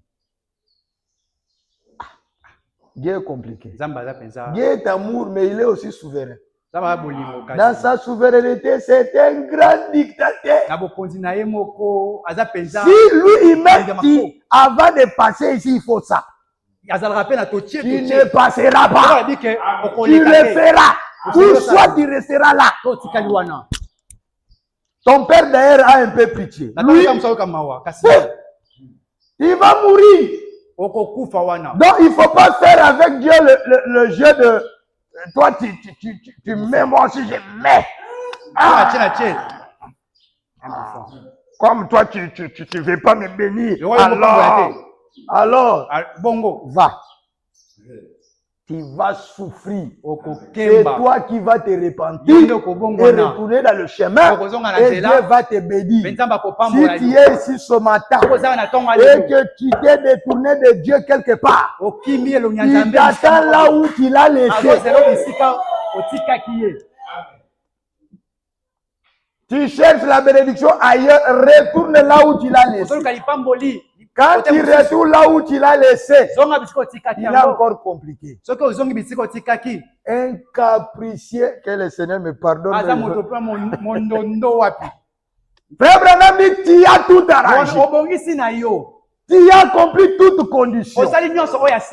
Dieu est compliqué. Dieu est amour, mais il est aussi souverain. Dans sa souveraineté, c'est un grand dictateur. Si lui, il m'a dit, avant de passer ici, il faut ça. Tu ne passeras pas. Tu le feras. Ou soit tu resteras là. Ton père d'ailleurs a un peu pitié. Lui, il va mourir. Donc il ne faut pas faire avec Dieu le jeu de toi tu mets, moi aussi je mets. Comme toi tu ne veux pas me bénir. Alors va. Tu vas souffrir. C'est toi qui vas te repentir et retourner dans le chemin et Dieu va te bénir. Si tu es ici ce matin et que tu t'es détourné de Dieu quelque part, il t'attend là où tu l'as laissé. Tu cherches la bénédiction ailleurs, retourne là où tu l'as laissé. Quand tu retournes là où tu l'as laissé, il est encore compliqué. Un capricieux, que le Seigneur me pardonne. Frère Branham, tu as tout arrangé. Tu as accompli toutes conditions.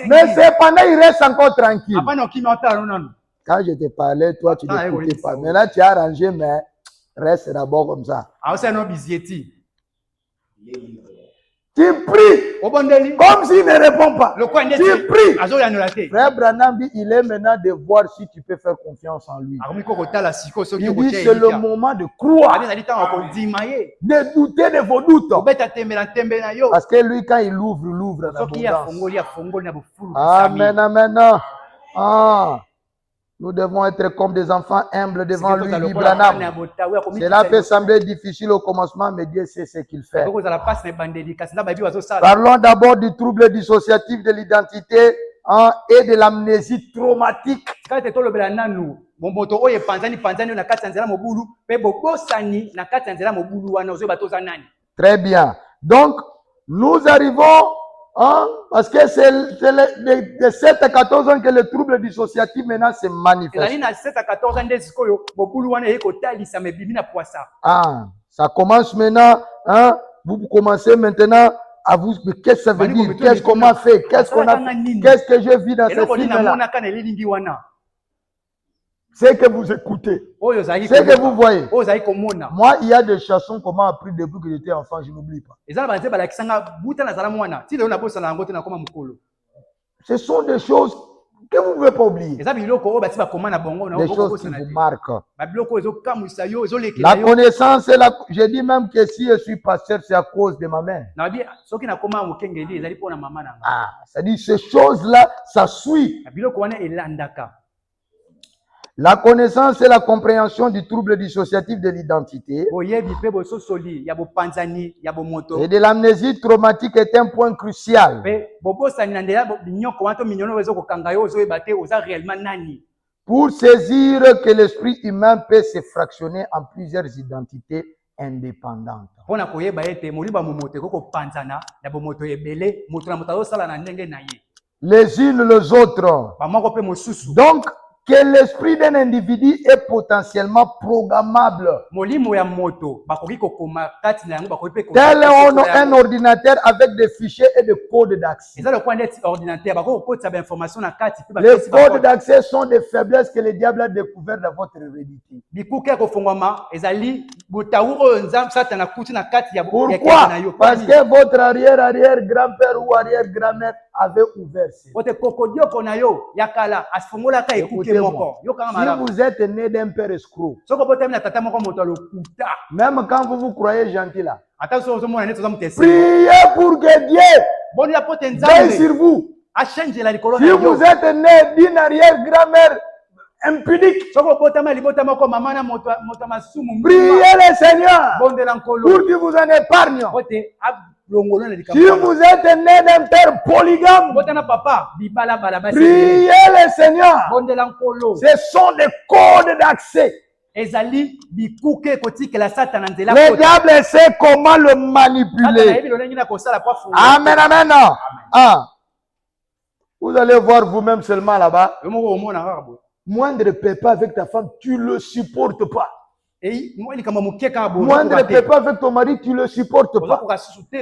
Mais cependant, il reste encore tranquille. Quand je te parlais, toi, tu n'écoutais pas. Maintenant, tu as arrangé, mais reste d'abord comme ça. Tu pries comme s'il ne répond pas. Tu pries. Frère Branham dit, il est maintenant de voir si tu peux faire confiance en lui. Il dit, c'est le moment de croire. De douter de vos doutes. Parce que lui, quand il ouvre l'abondance. Amen, amen. Ah. Nous devons être comme des enfants humbles devant lui, dit Branham. Cela peut sembler difficile au commencement, mais Dieu sait ce qu'il fait. Parlons d'abord du trouble dissociatif de l'identité et de l'amnésie traumatique. Très bien. Donc, nous arrivons... parce que c'est de 7 à 14 ans que le trouble dissociatif maintenant se manifeste. Ça commence maintenant. Vous commencez maintenant à vous dire qu'est-ce que ça veut dire, qu'est-ce qu'on m'a fait, qu'est-ce qu'on a fait, qu'est-ce que je vis dans ce film-là. C'est que vous écoutez, c'est que vous voyez. Moi, il y a des chansons qu'on m'a appris depuis que j'étais enfant, je n'oublie pas. Ce sont des choses que vous ne pouvez pas oublier. Les choses qui vous marquent. La connaissance, je dis même que si je suis pasteur, c'est à cause de ma mère. Ah, c'est-à-dire ces choses-là, ça suit. La connaissance et la compréhension du trouble dissociatif de l'identité et de l'amnésie traumatique est un point crucial. Pour saisir que l'esprit humain peut se fractionner en plusieurs identités indépendantes. Les unes les autres. Donc, que l'esprit d'un individu est potentiellement programmable. Tel un ordinateur avec des fichiers et des codes d'accès. Les codes d'accès sont des faiblesses que le diable a découvertes dans votre hérédité. Pourquoi? Parce que votre arrière-grand-père ou arrière-grand-mère avait ouvert. Écoutez-moi. Si vous êtes né d'un père escroc, même quand vous vous croyez gentil là, priez pour que Dieu veille sur vous. Si vous êtes né d'une arrière-grand-mère impudique, priez le Seigneur pour qu'il vous en épargne. Si vous êtes né d'un père polygame, priez le Seigneur. Ce sont des codes d'accès. Le diable sait comment le manipuler. Amen, amen. Ah. Vous allez voir vous-même seulement là-bas. Moindre pépin avec ta femme, tu ne le supportes pas. Moindre pépin avec ton mari, tu ne le supportes pas.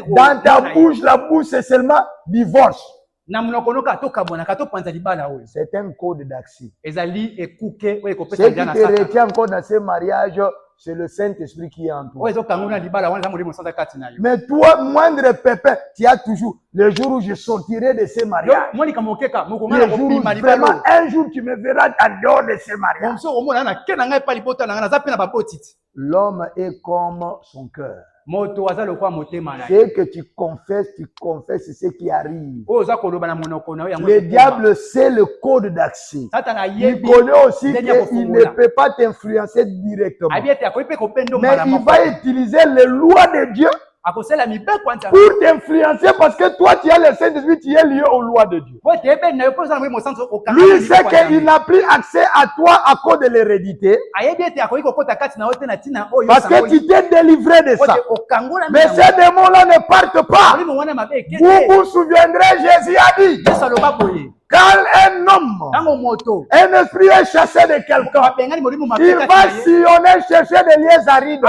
Dans ta bouche, la bouche, c'est seulement divorce. C'est un code d'accès. Ce qui te retient encore dans ce mariage, c'est le Saint-Esprit qui est en toi. Mais toi, moindre pépin, tu as toujours le jour où je sortirai de ce mariage. Le jour où vraiment, un jour, tu me verras en dehors de ce mariage. L'homme est comme son cœur. Dès que tu confesses ce qui arrive. Le diable sait le code d'accès. Il connaît aussi qu'il ne peut pas t'influencer directement. Mais il va utiliser les lois de Dieu pour t'influencer parce que toi tu as le Saint-Esprit, tu es lié aux lois de Dieu. Lui sait qu'il n'a plus accès à toi à cause de l'hérédité. Parce que tu t'es délivré de ça. Mais ces démons-là ne partent pas. Vous vous souviendrez, Jésus a dit, quand un homme, un esprit est chassé de quelqu'un, il va sillonner chercher des lieux arides. Je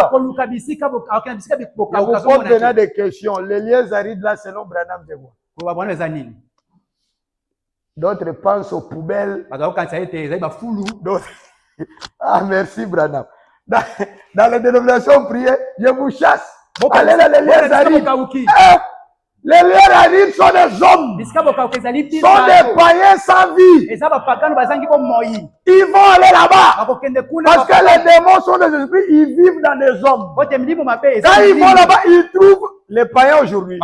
vous pose maintenant des questions. Les lieux arides là, selon Branham, de quoi? D'autres pensent aux poubelles. Ah, merci Branham. Dans les dénominations priées, je vous chasse. Allez dans les lieux arides. Les lieux arides sont des hommes, sont des païens sans vie. Ils vont aller là-bas. Parce que les démons sont des esprits, ils vivent dans des hommes. Quand ils vont là-bas, ils trouvent les païens aujourd'hui.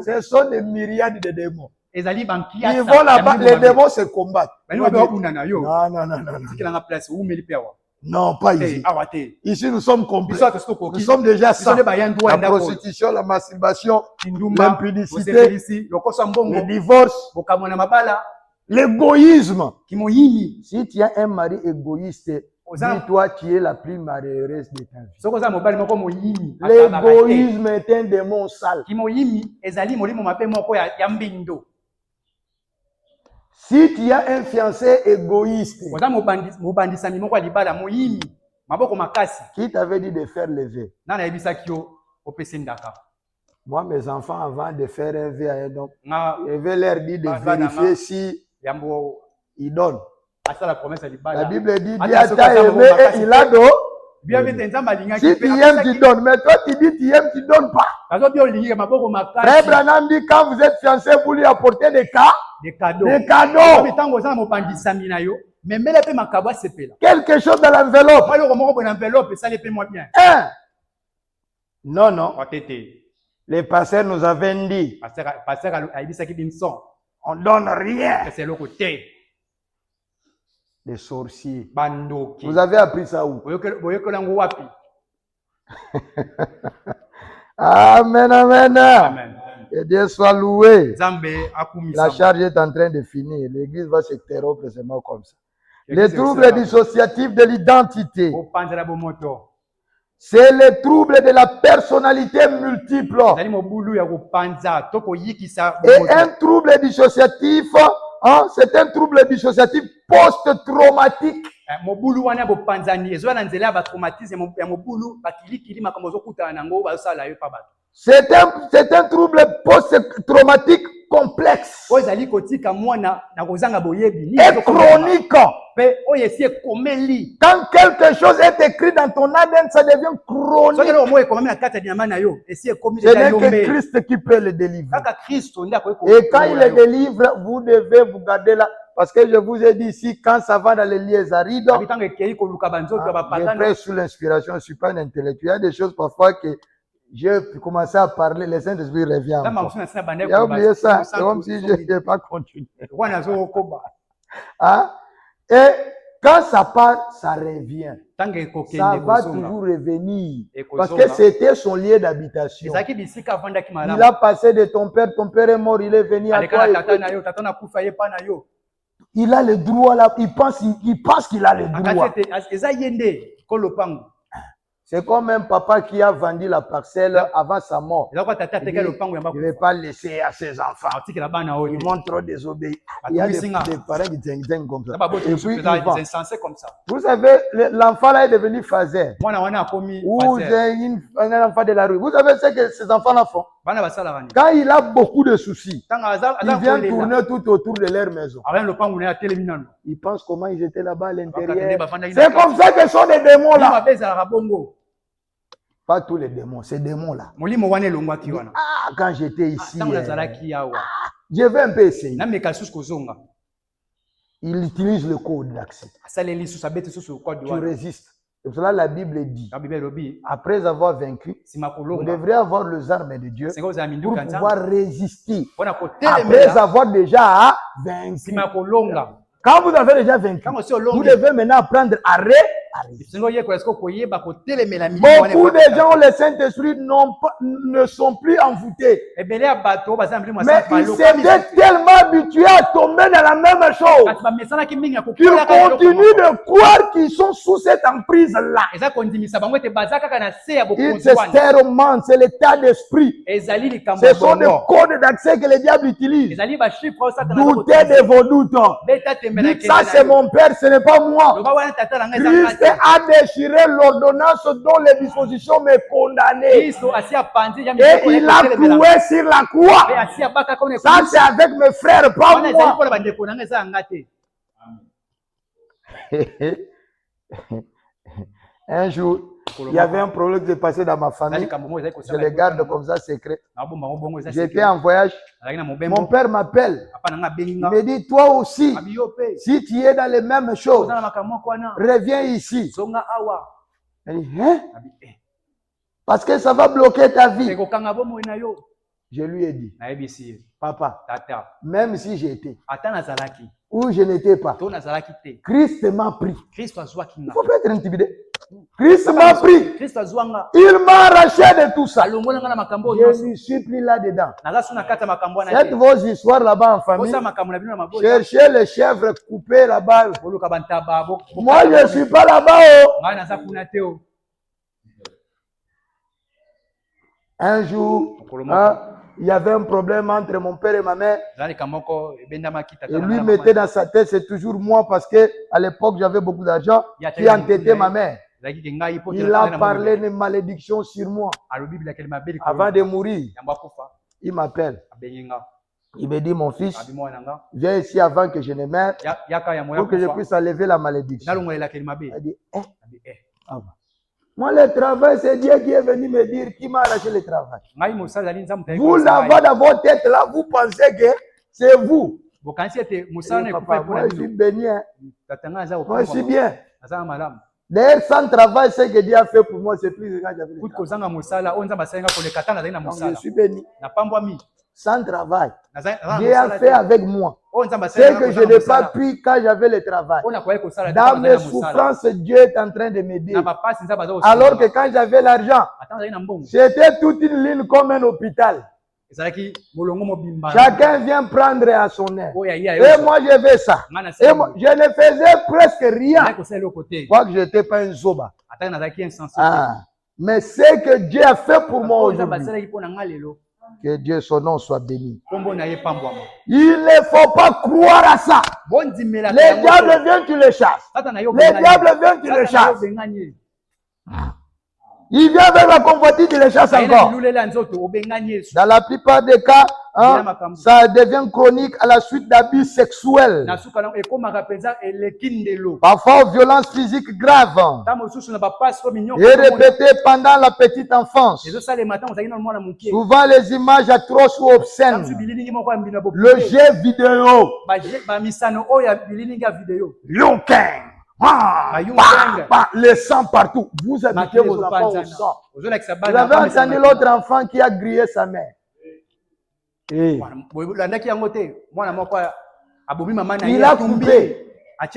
Ce sont des myriades de démons. Ils vont là-bas, les démons se combattent. Non. Non, pas ici. Ici, nous sommes complets. Nous sommes déjà sans. La prostitution, la masturbation, l'impudicité, le divorce, l'égoïsme. Si tu as un mari égoïste, dis-toi, tu es la plus malheureuse de ta vie. L'égoïsme est un démon sale. Si tu as un fiancé égoïste, qui t'avait dit de faire le vœu? Moi, mes enfants, avant de faire un vœu à un homme, je vais leur dire de vérifier si ils donnent. La Bible dit, Dieu t'a aimé et il a donné. Si tu aimes, tu donnes. Mais toi, tu dis, tu aimes, tu ne donnes pas. Frère Branham dit, quand vous êtes fiancé, vous lui apportez des cas. Des cadeaux. Des cadeaux. Quelque chose dans l'enveloppe. Non, non. Les pasteurs nous avaient dit, on ne donne rien. Les sorciers. Vous avez appris ça où? Amen, amen. Amen. Que Dieu soit loué. La charge est en train de finir. L'église va se terromper seulement comme ça. Les troubles dissociatifs de l'identité. C'est les troubles de la personnalité multiple. Et un trouble dissociatif, hein, c'est un trouble dissociatif post-traumatique. C'est un trouble post-traumatique complexe et chronique. Quand quelque chose est écrit dans ton ADN, ça devient chronique. Ce n'est que Christ qui peut le délivrer. Et quand il le délivre, vous devez vous garder là. Parce que je vous ai dit ici, quand ça va dans les lieux arides, je prie sous l'inspiration, je ne suis pas un intellectuel. Il y a des choses parfois que j'ai commencé à parler, le Saint-Esprit revient. Il a oublié ça, c'est comme si je n'ai pas continué. Hein? Et quand ça part, ça revient. Ça va toujours revenir. Parce que c'était son lieu d'habitation. Il a passé de ton père est mort, il est venu à toi. Il a le droit là, il pense qu'il a le droit. C'est comme un papa qui a vendu la parcelle avant sa mort. Il ne veut pas laisser à ses enfants. Ils vont trop désobéir. Il y a des parents qui tiennent comme ça. Et puis, vous savez, l'enfant là est devenu phaser. Ou un enfant de la rue. Vous savez ce que ces enfants-là font? Quand il a beaucoup de soucis, il vient tourner tout autour de leur maison. Ils pensent comment ils étaient là-bas à l'intérieur. C'est comme ça que sont les démons là. Pas tous les démons, ces démons-là. Ah, quand j'étais ici, je vais un peu essayer. Il utilise le code d'accès. Tu résistes. C'est pour cela la Bible dit, après avoir vaincu, vous devrez avoir les armes de Dieu pour pouvoir résister. Après avoir déjà vaincu. Quand vous avez déjà vaincu, vous devez maintenant apprendre à Beaucoup de gens, le Saint-Esprit ne sont plus envoûtés. Mais ils s'étaient tellement habitués à tomber dans la même chose qu'ils continuent de croire qu'ils sont sous cette emprise-là. C'est l'état d'esprit. Ce sont des codes d'accès que le diable utilise. Doutez de vos doutes. Dites ça, c'est mon père, ce n'est pas moi. Christ a déchiré l'ordonnance dont les dispositions me condamnaient. Et il a cloué sur la croix. Ça, c'est avec mes frères, pas moi. Un jour, il y avait un problème qui s'est passé dans ma famille. Je le garde comme ça, secret. J'étais en voyage. Mon père m'appelle. Il me dit, toi aussi, si tu es dans les mêmes choses, reviens ici. Il dit, hein? Parce que ça va bloquer ta vie. Je lui ai dit, papa, même si j'étais ou je n'étais pas, Christ m'a pris. Il ne faut pas être intimidé. Christ m'a pris. Il m'a arraché de tout ça. Je ne suis plus là-dedans. Faites vos histoires là-bas en famille. Cherchez les chèvres coupées là-bas. Moi, je ne suis pas là-bas. Un jour, il y avait un problème entre mon père et ma mère. Et lui mettait dans sa tête, c'est toujours moi parce que à l'époque j'avais beaucoup d'argent qui entêtait ma mère. Il a parlé de malédiction sur moi. Avant de mourir, il m'appelle. Il me dit, mon fils, viens ici avant que je ne meure pour que je puisse enlever la malédiction. Il dit, moi, le travail, c'est Dieu qui est venu me dire qui m'a arraché le travail. Vous, là-bas, dans votre tête, là, vous pensez que c'est vous. Papa, moi je suis béni. Moi je suis bien. D'ailleurs, sans travail, ce que Dieu a fait pour moi, c'est plus que quand j'avais le travail. Donc, je suis béni. Sans travail. Dieu a fait avec moi. C'est que je n'ai pas pu quand j'avais le travail. Dans mes souffrances, Dieu est en train de m'aider. Alors que quand j'avais l'argent, c'était toute une ligne comme un hôpital. Chacun vient prendre à son air. Et moi, je fais ça. Et moi, je ne faisais presque rien. Quoique je n'étais pas un zoba. Mais c'est que Dieu a fait pour moi aujourd'hui. Que Dieu, son nom soit béni. Il ne faut pas croire à ça. Les diables viennent, tu les chasses. Les diables viennent, tu les chasses. Il vient avec la convoitise, il les chasse encore. Dans la plupart des cas, ça devient chronique à la suite d'abus sexuels. Parfois, violences physiques graves. Et répétées pendant la petite enfance. Souvent, les images atroces ou obscènes. Le jeu vidéo. Liu Kang. Le sang partout. Vous habitez vos enfants au sang. Vous avez entendu l'autre enfant qui a grillé sa mère. Il a coupé.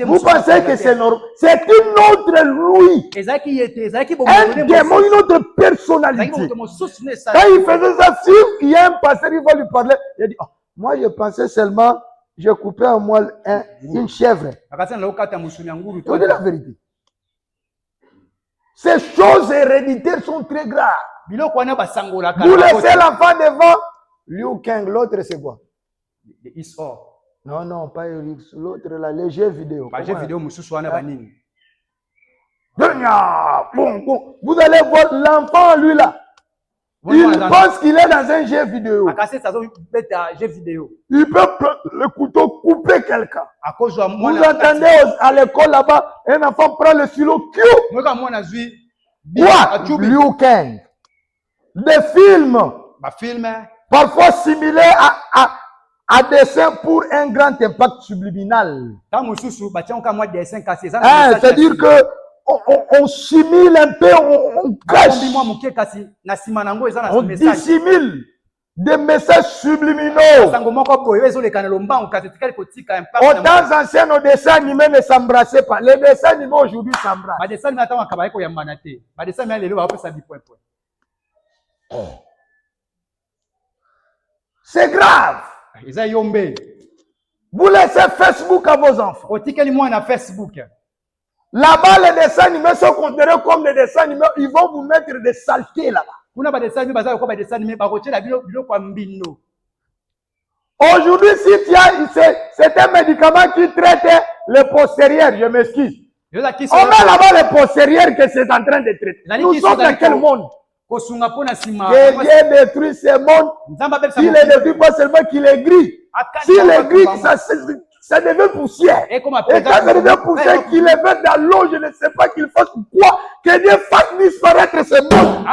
Vous pensez que c'est normal? C'est une autre Louis. Un démon, une autre personnalité. Quand il faisait ça, il y a un pasteur, il va lui parler. Il a dit, oh, moi je pensais seulement... J'ai coupé à moi une chèvre. Je dis la vérité. Ces choses héréditaires sont très graves. Vous laissez l'enfant devant. Liu Kang, l'autre c'est quoi? Non, non, pas l'autre là, les jeux vidéo. Vous allez voir l'enfant lui là. Il pense qu'il est dans un jeu vidéo. Il peut prendre le couteau, couper quelqu'un. Vous entendez à l'école là-bas, un enfant prend le stylo. Liu Kang. Des films. Parfois similés à dessin pour un grand impact subliminal. C'est-à-dire que on simule un peu, on cache, on dissimule des messages subliminaux. Au temps ancien, nos dessins animés ne s'embrassaient pas. Les dessins animés aujourd'hui s'embrassent. C'est grave. Vous laissez Facebook à vos enfants. Là-bas, les dessins animés sont considérés comme des dessins animés. Ils vont vous mettre des saletés là-bas. Aujourd'hui, si tu as, c'est un médicament qui traite les postérieurs, je m'excuse. On met là-bas les postérieurs que c'est en train de traiter. Nous sommes dans quel monde? Que Dieu détruit ce monde. S'il ne détruit pas seulement qu'il est gris. S'il est gris, ça devient poussière. Et quand ça devient poussière, qu'il est met dans l'eau, je ne sais pas qu'il fasse quoi, que Dieu fasse disparaître ce monde.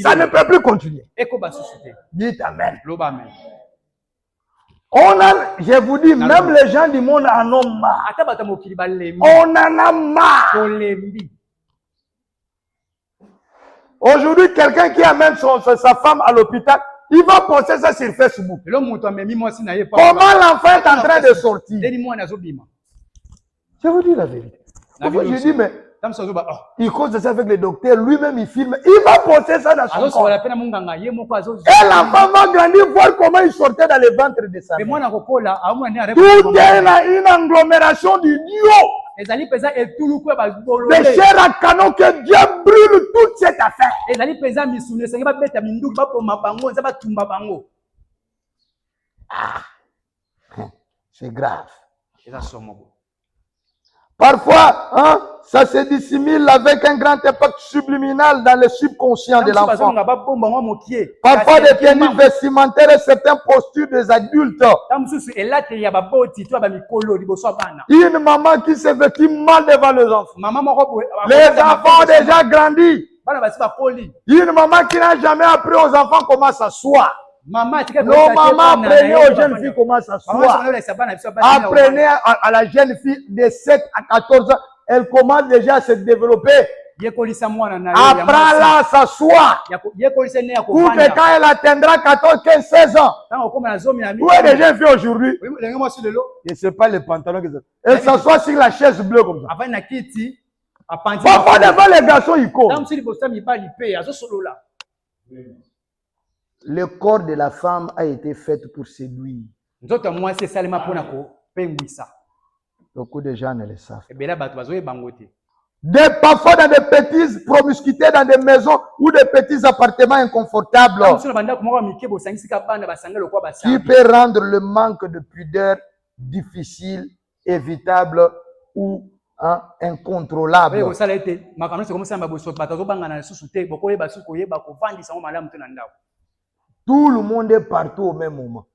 Ça ne peut plus continuer. Dites Amen. Je vous dis, même les gens du monde en ont marre. On en a marre. Aujourd'hui, quelqu'un qui amène sa femme à l'hôpital, il va poster ça sur Facebook. Comment l'enfant est en train de sortir? Je vous dis la vérité. Je dis, mais il cause ça avec le docteur, lui-même il filme, il va poster ça dans son corps. Et l'enfant va grandir, voir comment il sortait dans le ventre de sa mère. Tout est une agglomération d'idiot. De chair à canon que Dieu brûle toute cette affaire. C'est grave. Parfois, ça se dissimule avec un grand impact subliminal dans le subconscient de l'enfant. Parfois, des tenues vestimentaires et certaines postures des adultes. Une maman qui se vêtit mal devant les enfants. Les enfants ont déjà grandi. Une maman qui n'a jamais appris aux enfants comment s'asseoir. Nos mamans, apprenez aux jeunes filles comment s'asseoir. Apprenez à la jeune fille de 7 à 14 ans. Elle commence déjà à se développer. Apprends-la à s'asseoir. Pour que quand elle atteindra 14, 15, 16 ans. Où est les jeunes filles aujourd'hui? Et ce n'est pas les pantalons que ça. Elle s'assoit sur la chaise bleue comme ça. Parfois devant les garçons, ils courent. Le corps de la femme a été fait pour séduire. Beaucoup de gens ne le savent. Parfois dans des petites promiscuités, dans des maisons ou des petits appartements inconfortables. Qui peut rendre le manque de pudeur difficile, évitable ou incontrôlable. Tout le monde est partout au même moment.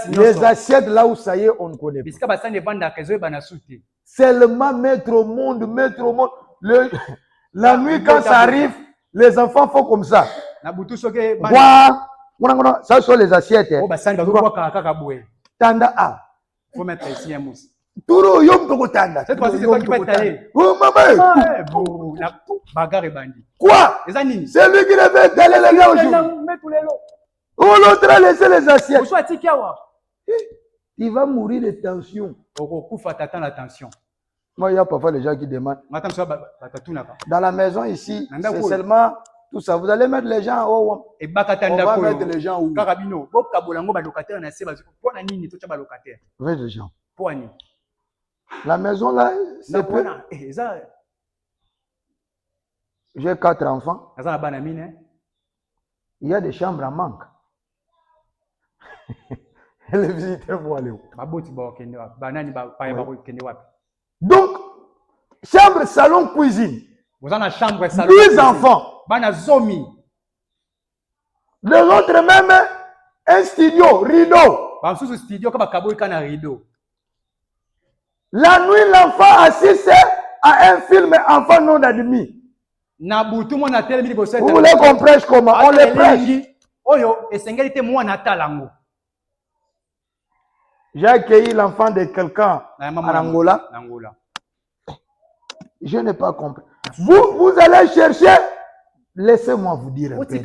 Les assiettes là où ça y est, on ne connaît pas. Seulement mettre au monde. La nuit quand ça arrive, les enfants font comme ça. Ça sont les assiettes. Tanda A. Faut mettre ici un mousse. Cette fois-ci, c'est toi qui vas t'aller. Oh, maman! Quoi? C'est lui qui devait d'aller les gars aujourd'hui. Oh, l'autre a laissé les assiettes. Il va mourir de tension. Moi, il y a parfois les gens qui demandent. Dans la maison ici, c'est seulement tout ça. Vous allez mettre les gens en haut. On va mettre les gens où? Oui, les gens. La maison là, c'est peu. J'ai 4 enfants. Il y a des chambres en manque. Les visiteurs vont aller où? Donc, chambre, salon, cuisine. 12 enfants. Les autres même, un studio, rideau. La nuit, l'enfant assiste à un film enfant non admis. Vous voulez qu'on prêche comment? On les prêche. J'ai accueilli l'enfant de quelqu'un en Angola. Je n'ai pas compris. Vous allez chercher. Laissez-moi vous dire un peu.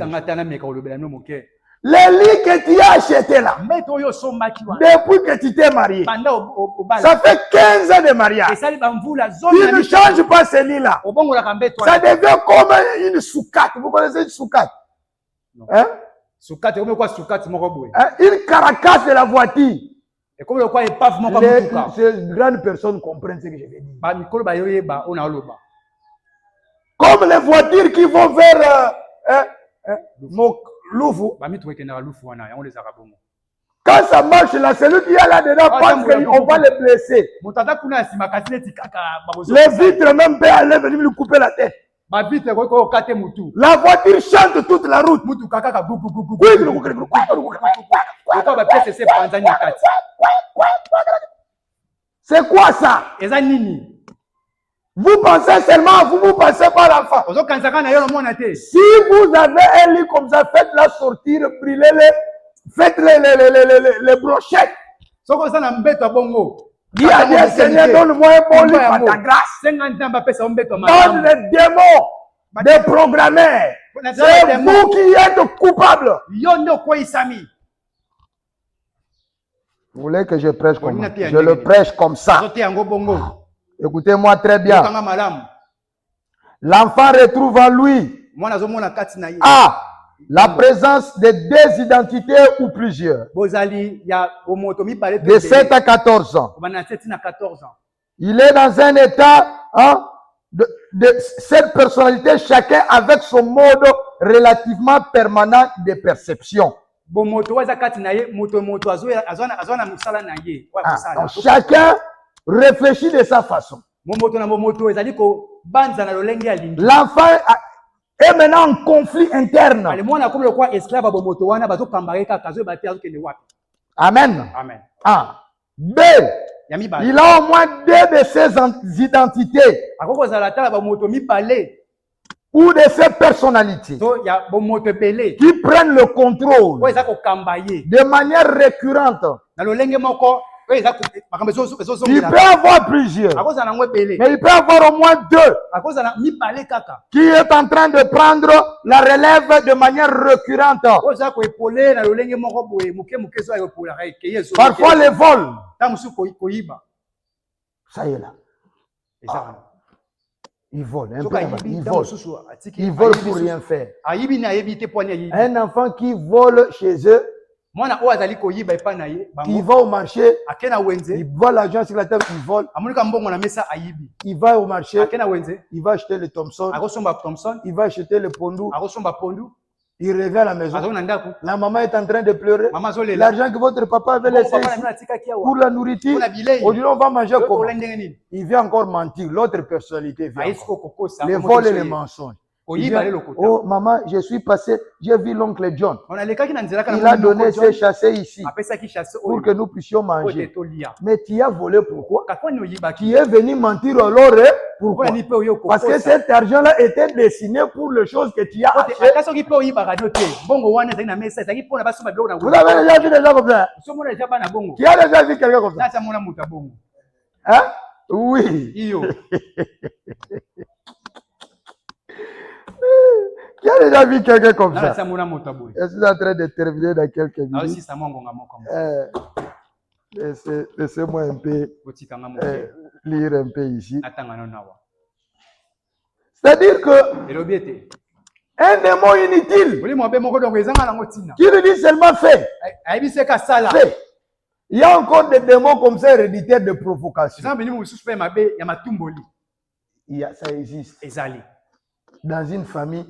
Les lits que tu as achetés là, depuis que tu t'es marié, ça fait 15 ans de mariage. Tu ne changes pas ces lits-là. Ça devient comme une soukate. Vous connaissez une soukate? Hein? Une caracasse de la voiture. Ces grandes personnes comprennent ce que je veux dire. Comme les voitures qui vont vers Louvou. Quand ça marche là, celui qui est là-dedans pense qu'on va le blesser. Les vitres même peuvent aller venir lui couper la tête. La voiture chante toute la route. C'est quoi ça? Vous pensez seulement, vous pensez pas à l'enfant. Si vous avez un lit comme ça, faites-la sortir, brûlez-les, faites les brochettes. Dis à Dieu, Seigneur, donne-moi un bon lit par ta grâce. Donne les démons, des programmeurs. C'est vous qui êtes coupables. Vous voulez que je prêche comme ça? Je le prêche comme ça. Écoutez-moi très bien. L'enfant retrouve en lui la présence de 2 identités ou plusieurs. De 7 à 14 ans. Il est dans un état de cette personnalité, chacun avec son mode relativement permanent de perception. Chacun réfléchit de sa façon. L'enfant est maintenant en conflit interne. Amen. B. Il a au moins 2 de ses identités. ou de ces personnalités qui prennent le contrôle de manière récurrente. Il peut avoir plusieurs, mais il peut avoir au moins deux qui est en train de prendre la relève de manière récurrente. Parfois les vols. Ça y est là. Ils volent, ils volent pour rien faire. Un enfant qui vole chez eux, qui va au marché, il voit l'argent sur la table, il vole. Il va au marché, il va acheter le Thompson, il va acheter le Pondou. Il revient à la maison. La maman est en train de pleurer. L'argent que votre papa avait laissé ici pour la nourriture, aujourd'hui on va manger comment? Il vient encore mentir. L'autre personnalité vient. Les vols et les mensonges. Oh maman, je suis passé, j'ai vu l'oncle John. Il a donné ses chassés ici pour que nous puissions manger. Mais tu as volé pourquoi? Tu es venu mentir alors pourquoi? Parce que cet argent-là était destiné pour les choses que tu as achetées. Vous avez déjà vu des gens comme ça? Qui a déjà vu quelqu'un comme ça? Hein? Oui. Qui a déjà vu quelqu'un comme ça? Je suis en train de terminer dans quelques minutes. Laissez-moi un peu lire un peu ici. C'est-à-dire que un démon inutile qui lui dit seulement fait. Il y a encore des démons comme ça héréditaires de provocation. Ça existe. Dans une famille,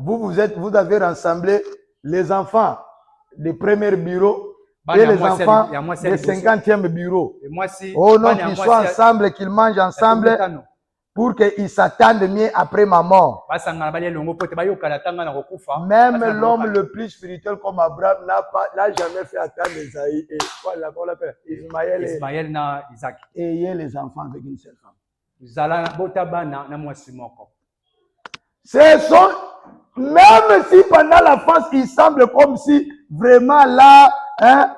vous avez rassemblé les enfants du premier bureau et les enfants du 50e bureau. Oh non, qu'ils soient ensemble, qu'ils mangent ensemble pour qu'ils s'attendent mieux après ma mort. Même l'homme le plus spirituel comme Abraham n'a jamais fait attendre Isaïe et Ismaël et ayez les enfants avec une seule femme. Ce sont, même si pendant la phase, il semble comme si vraiment là, hein,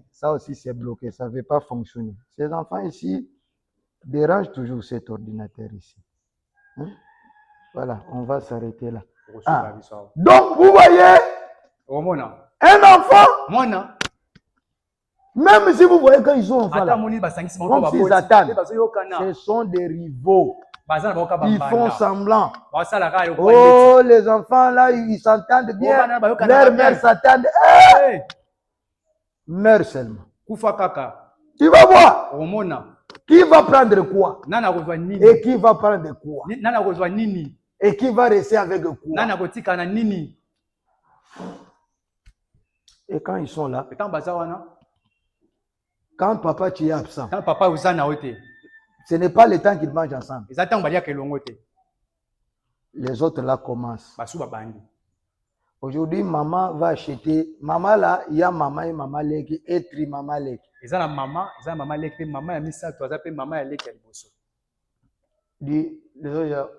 ça aussi c'est bloqué, ça ne veut pas fonctionner. Ces enfants ici dérangent toujours cet ordinateur ici. Hein? Voilà, on va s'arrêter là. Ah. Donc vous voyez, un enfant, même si vous voyez quand ils sont enfants, là, comme s'ils attendent, ce sont des rivaux. Ils font semblant. Oh, les enfants là, ils s'entendent bien. Leur mère s'attend. Hey! Meurs seulement. Tu vas voir. Qui va prendre quoi? Et qui va prendre quoi? Et qui va rester avec quoi? Et quand ils sont là, quand papa tu es absent, ce n'est pas le temps qu'ils mangent ensemble. Les autres là commencent. Aujourd'hui, maman va acheter. Maman là, il y a maman et maman leki et tri maman leki.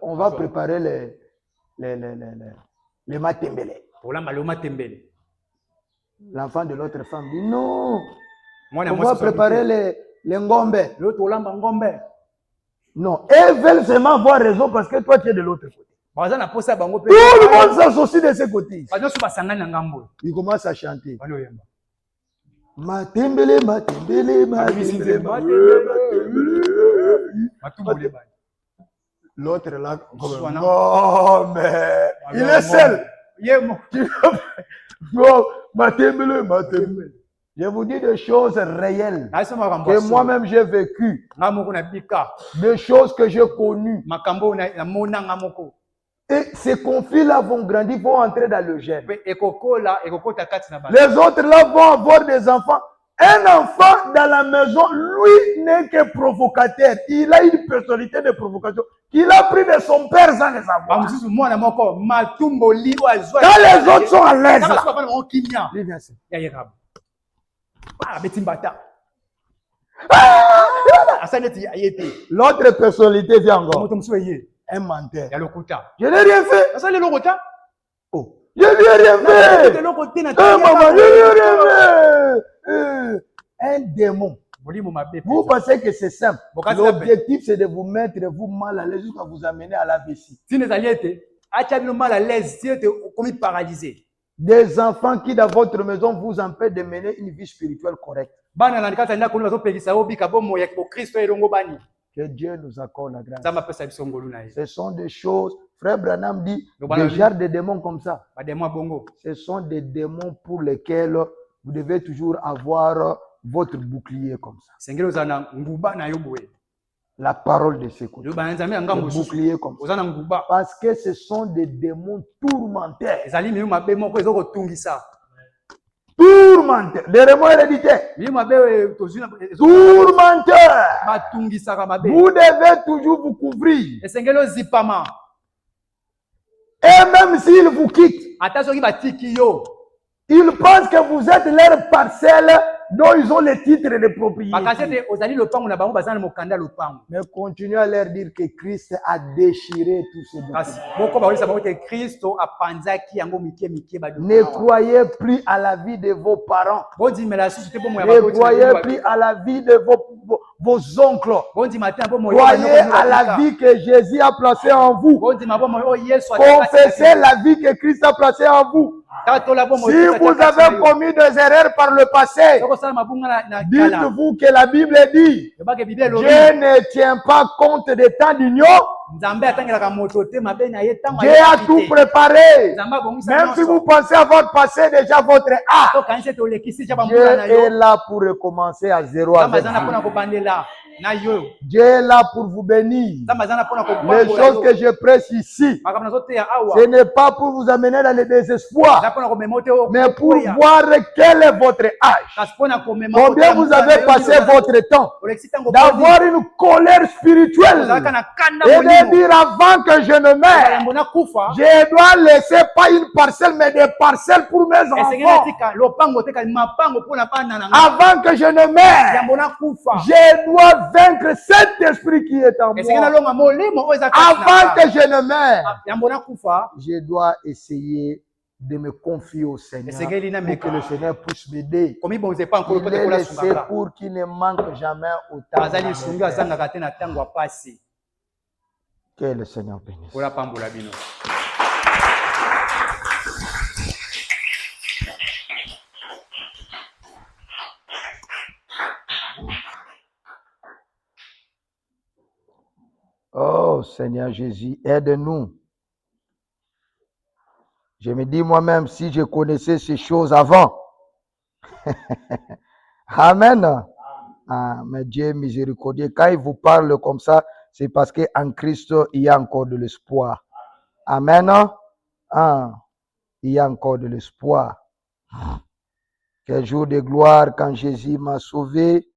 On va préparer les matembele. L'enfant de l'autre femme dit non. On va préparer les ngombe. Non, elles veulent seulement avoir raison parce que toi tu es de l'autre côté. Tout le monde s'associe de ce côté. Il commence à chanter. Matembele, matembele, matembele. L'autre là, non mais il est seul. Non, matembele, matembele. Je vous dis des choses réelles que moi-même j'ai vécues, des choses que j'ai connues. Et ces conflits-là vont grandir, vont entrer dans le gène. Les autres là vont avoir des enfants. Un enfant dans la maison, lui n'est que provocateur. Il a une personnalité de provocation qu'il a pris de son père sans le savoir. Quand les autres sont à l'aise, lui vient ça. L'autre personnalité vient encore. un menteur. Je n'ai rien fait. Oh. Je n'ai rien fait. Maman, je n'ai rien fait. Un démon. Vous pensez que c'est simple. L'objectif, c'est de vous mettre vous mal à l'aise jusqu'à vous amener à la vessie. Mal à l'aise, comme paralysé. Des enfants qui, dans votre maison, vous empêchent de mener une vie spirituelle correcte. Que Dieu nous accorde la grâce. Ce sont des choses, Frère Branham dit, des genres de démons comme ça. Ce sont des démons pour lesquels vous devez toujours avoir votre bouclier comme ça. La parole de ce côté. Le bouclier comme ça. Parce que ce sont des démons tourmenteurs. Tourmenteurs. Des démons héréditaires. Tourmenteurs. Vous devez toujours vous couvrir. Et même s'ils vous quittent, ils pensent que vous êtes leur parcelle dont ils ont les titres de propriété. Mais continuez à leur dire que Christ a déchiré tout ce documents. Ne croyez plus à la vie de vos parents. Ne croyez plus à la vie de vos oncles. Croyez à la vie que Jésus a placée en vous. Confessez la vie que Christ a placée en vous. Si vous avez commis des erreurs par le passé, dites-vous que la Bible dit, Dieu ne tient pas compte des temps d'union. Dieu a tout préparé. Même si vous pensez avoir passé déjà votre âge, Dieu est là pour recommencer à zéro avec vous. Dieu est là pour vous bénir. Les choses que je presse ici, ce n'est pas pour vous amener dans le désespoir, mais pour voir quel est votre âge. Combien vous avez passé votre temps d'avoir une colère spirituelle et de dire avant que je ne meure, je dois laisser pas une parcelle mais des parcelles pour mes enfants. Avant que je ne meure, je dois vaincre cet esprit qui est en moi. Avant que je ne meure, je dois essayer de me confier au Seigneur pour que le Seigneur puisse m'aider. Il est laissé pour qu'il ne manque jamais au temps. Que le Seigneur bénisse. Oh Seigneur Jésus, aide-nous. Je me dis moi-même, si je connaissais ces choses avant. Amen. Ah, mais Dieu est miséricordieux. Quand il vous parle comme ça, c'est parce qu'en Christ, il y a encore de l'espoir. Amen. Ah, il y a encore de l'espoir. Quel jour de gloire quand Jésus m'a sauvé.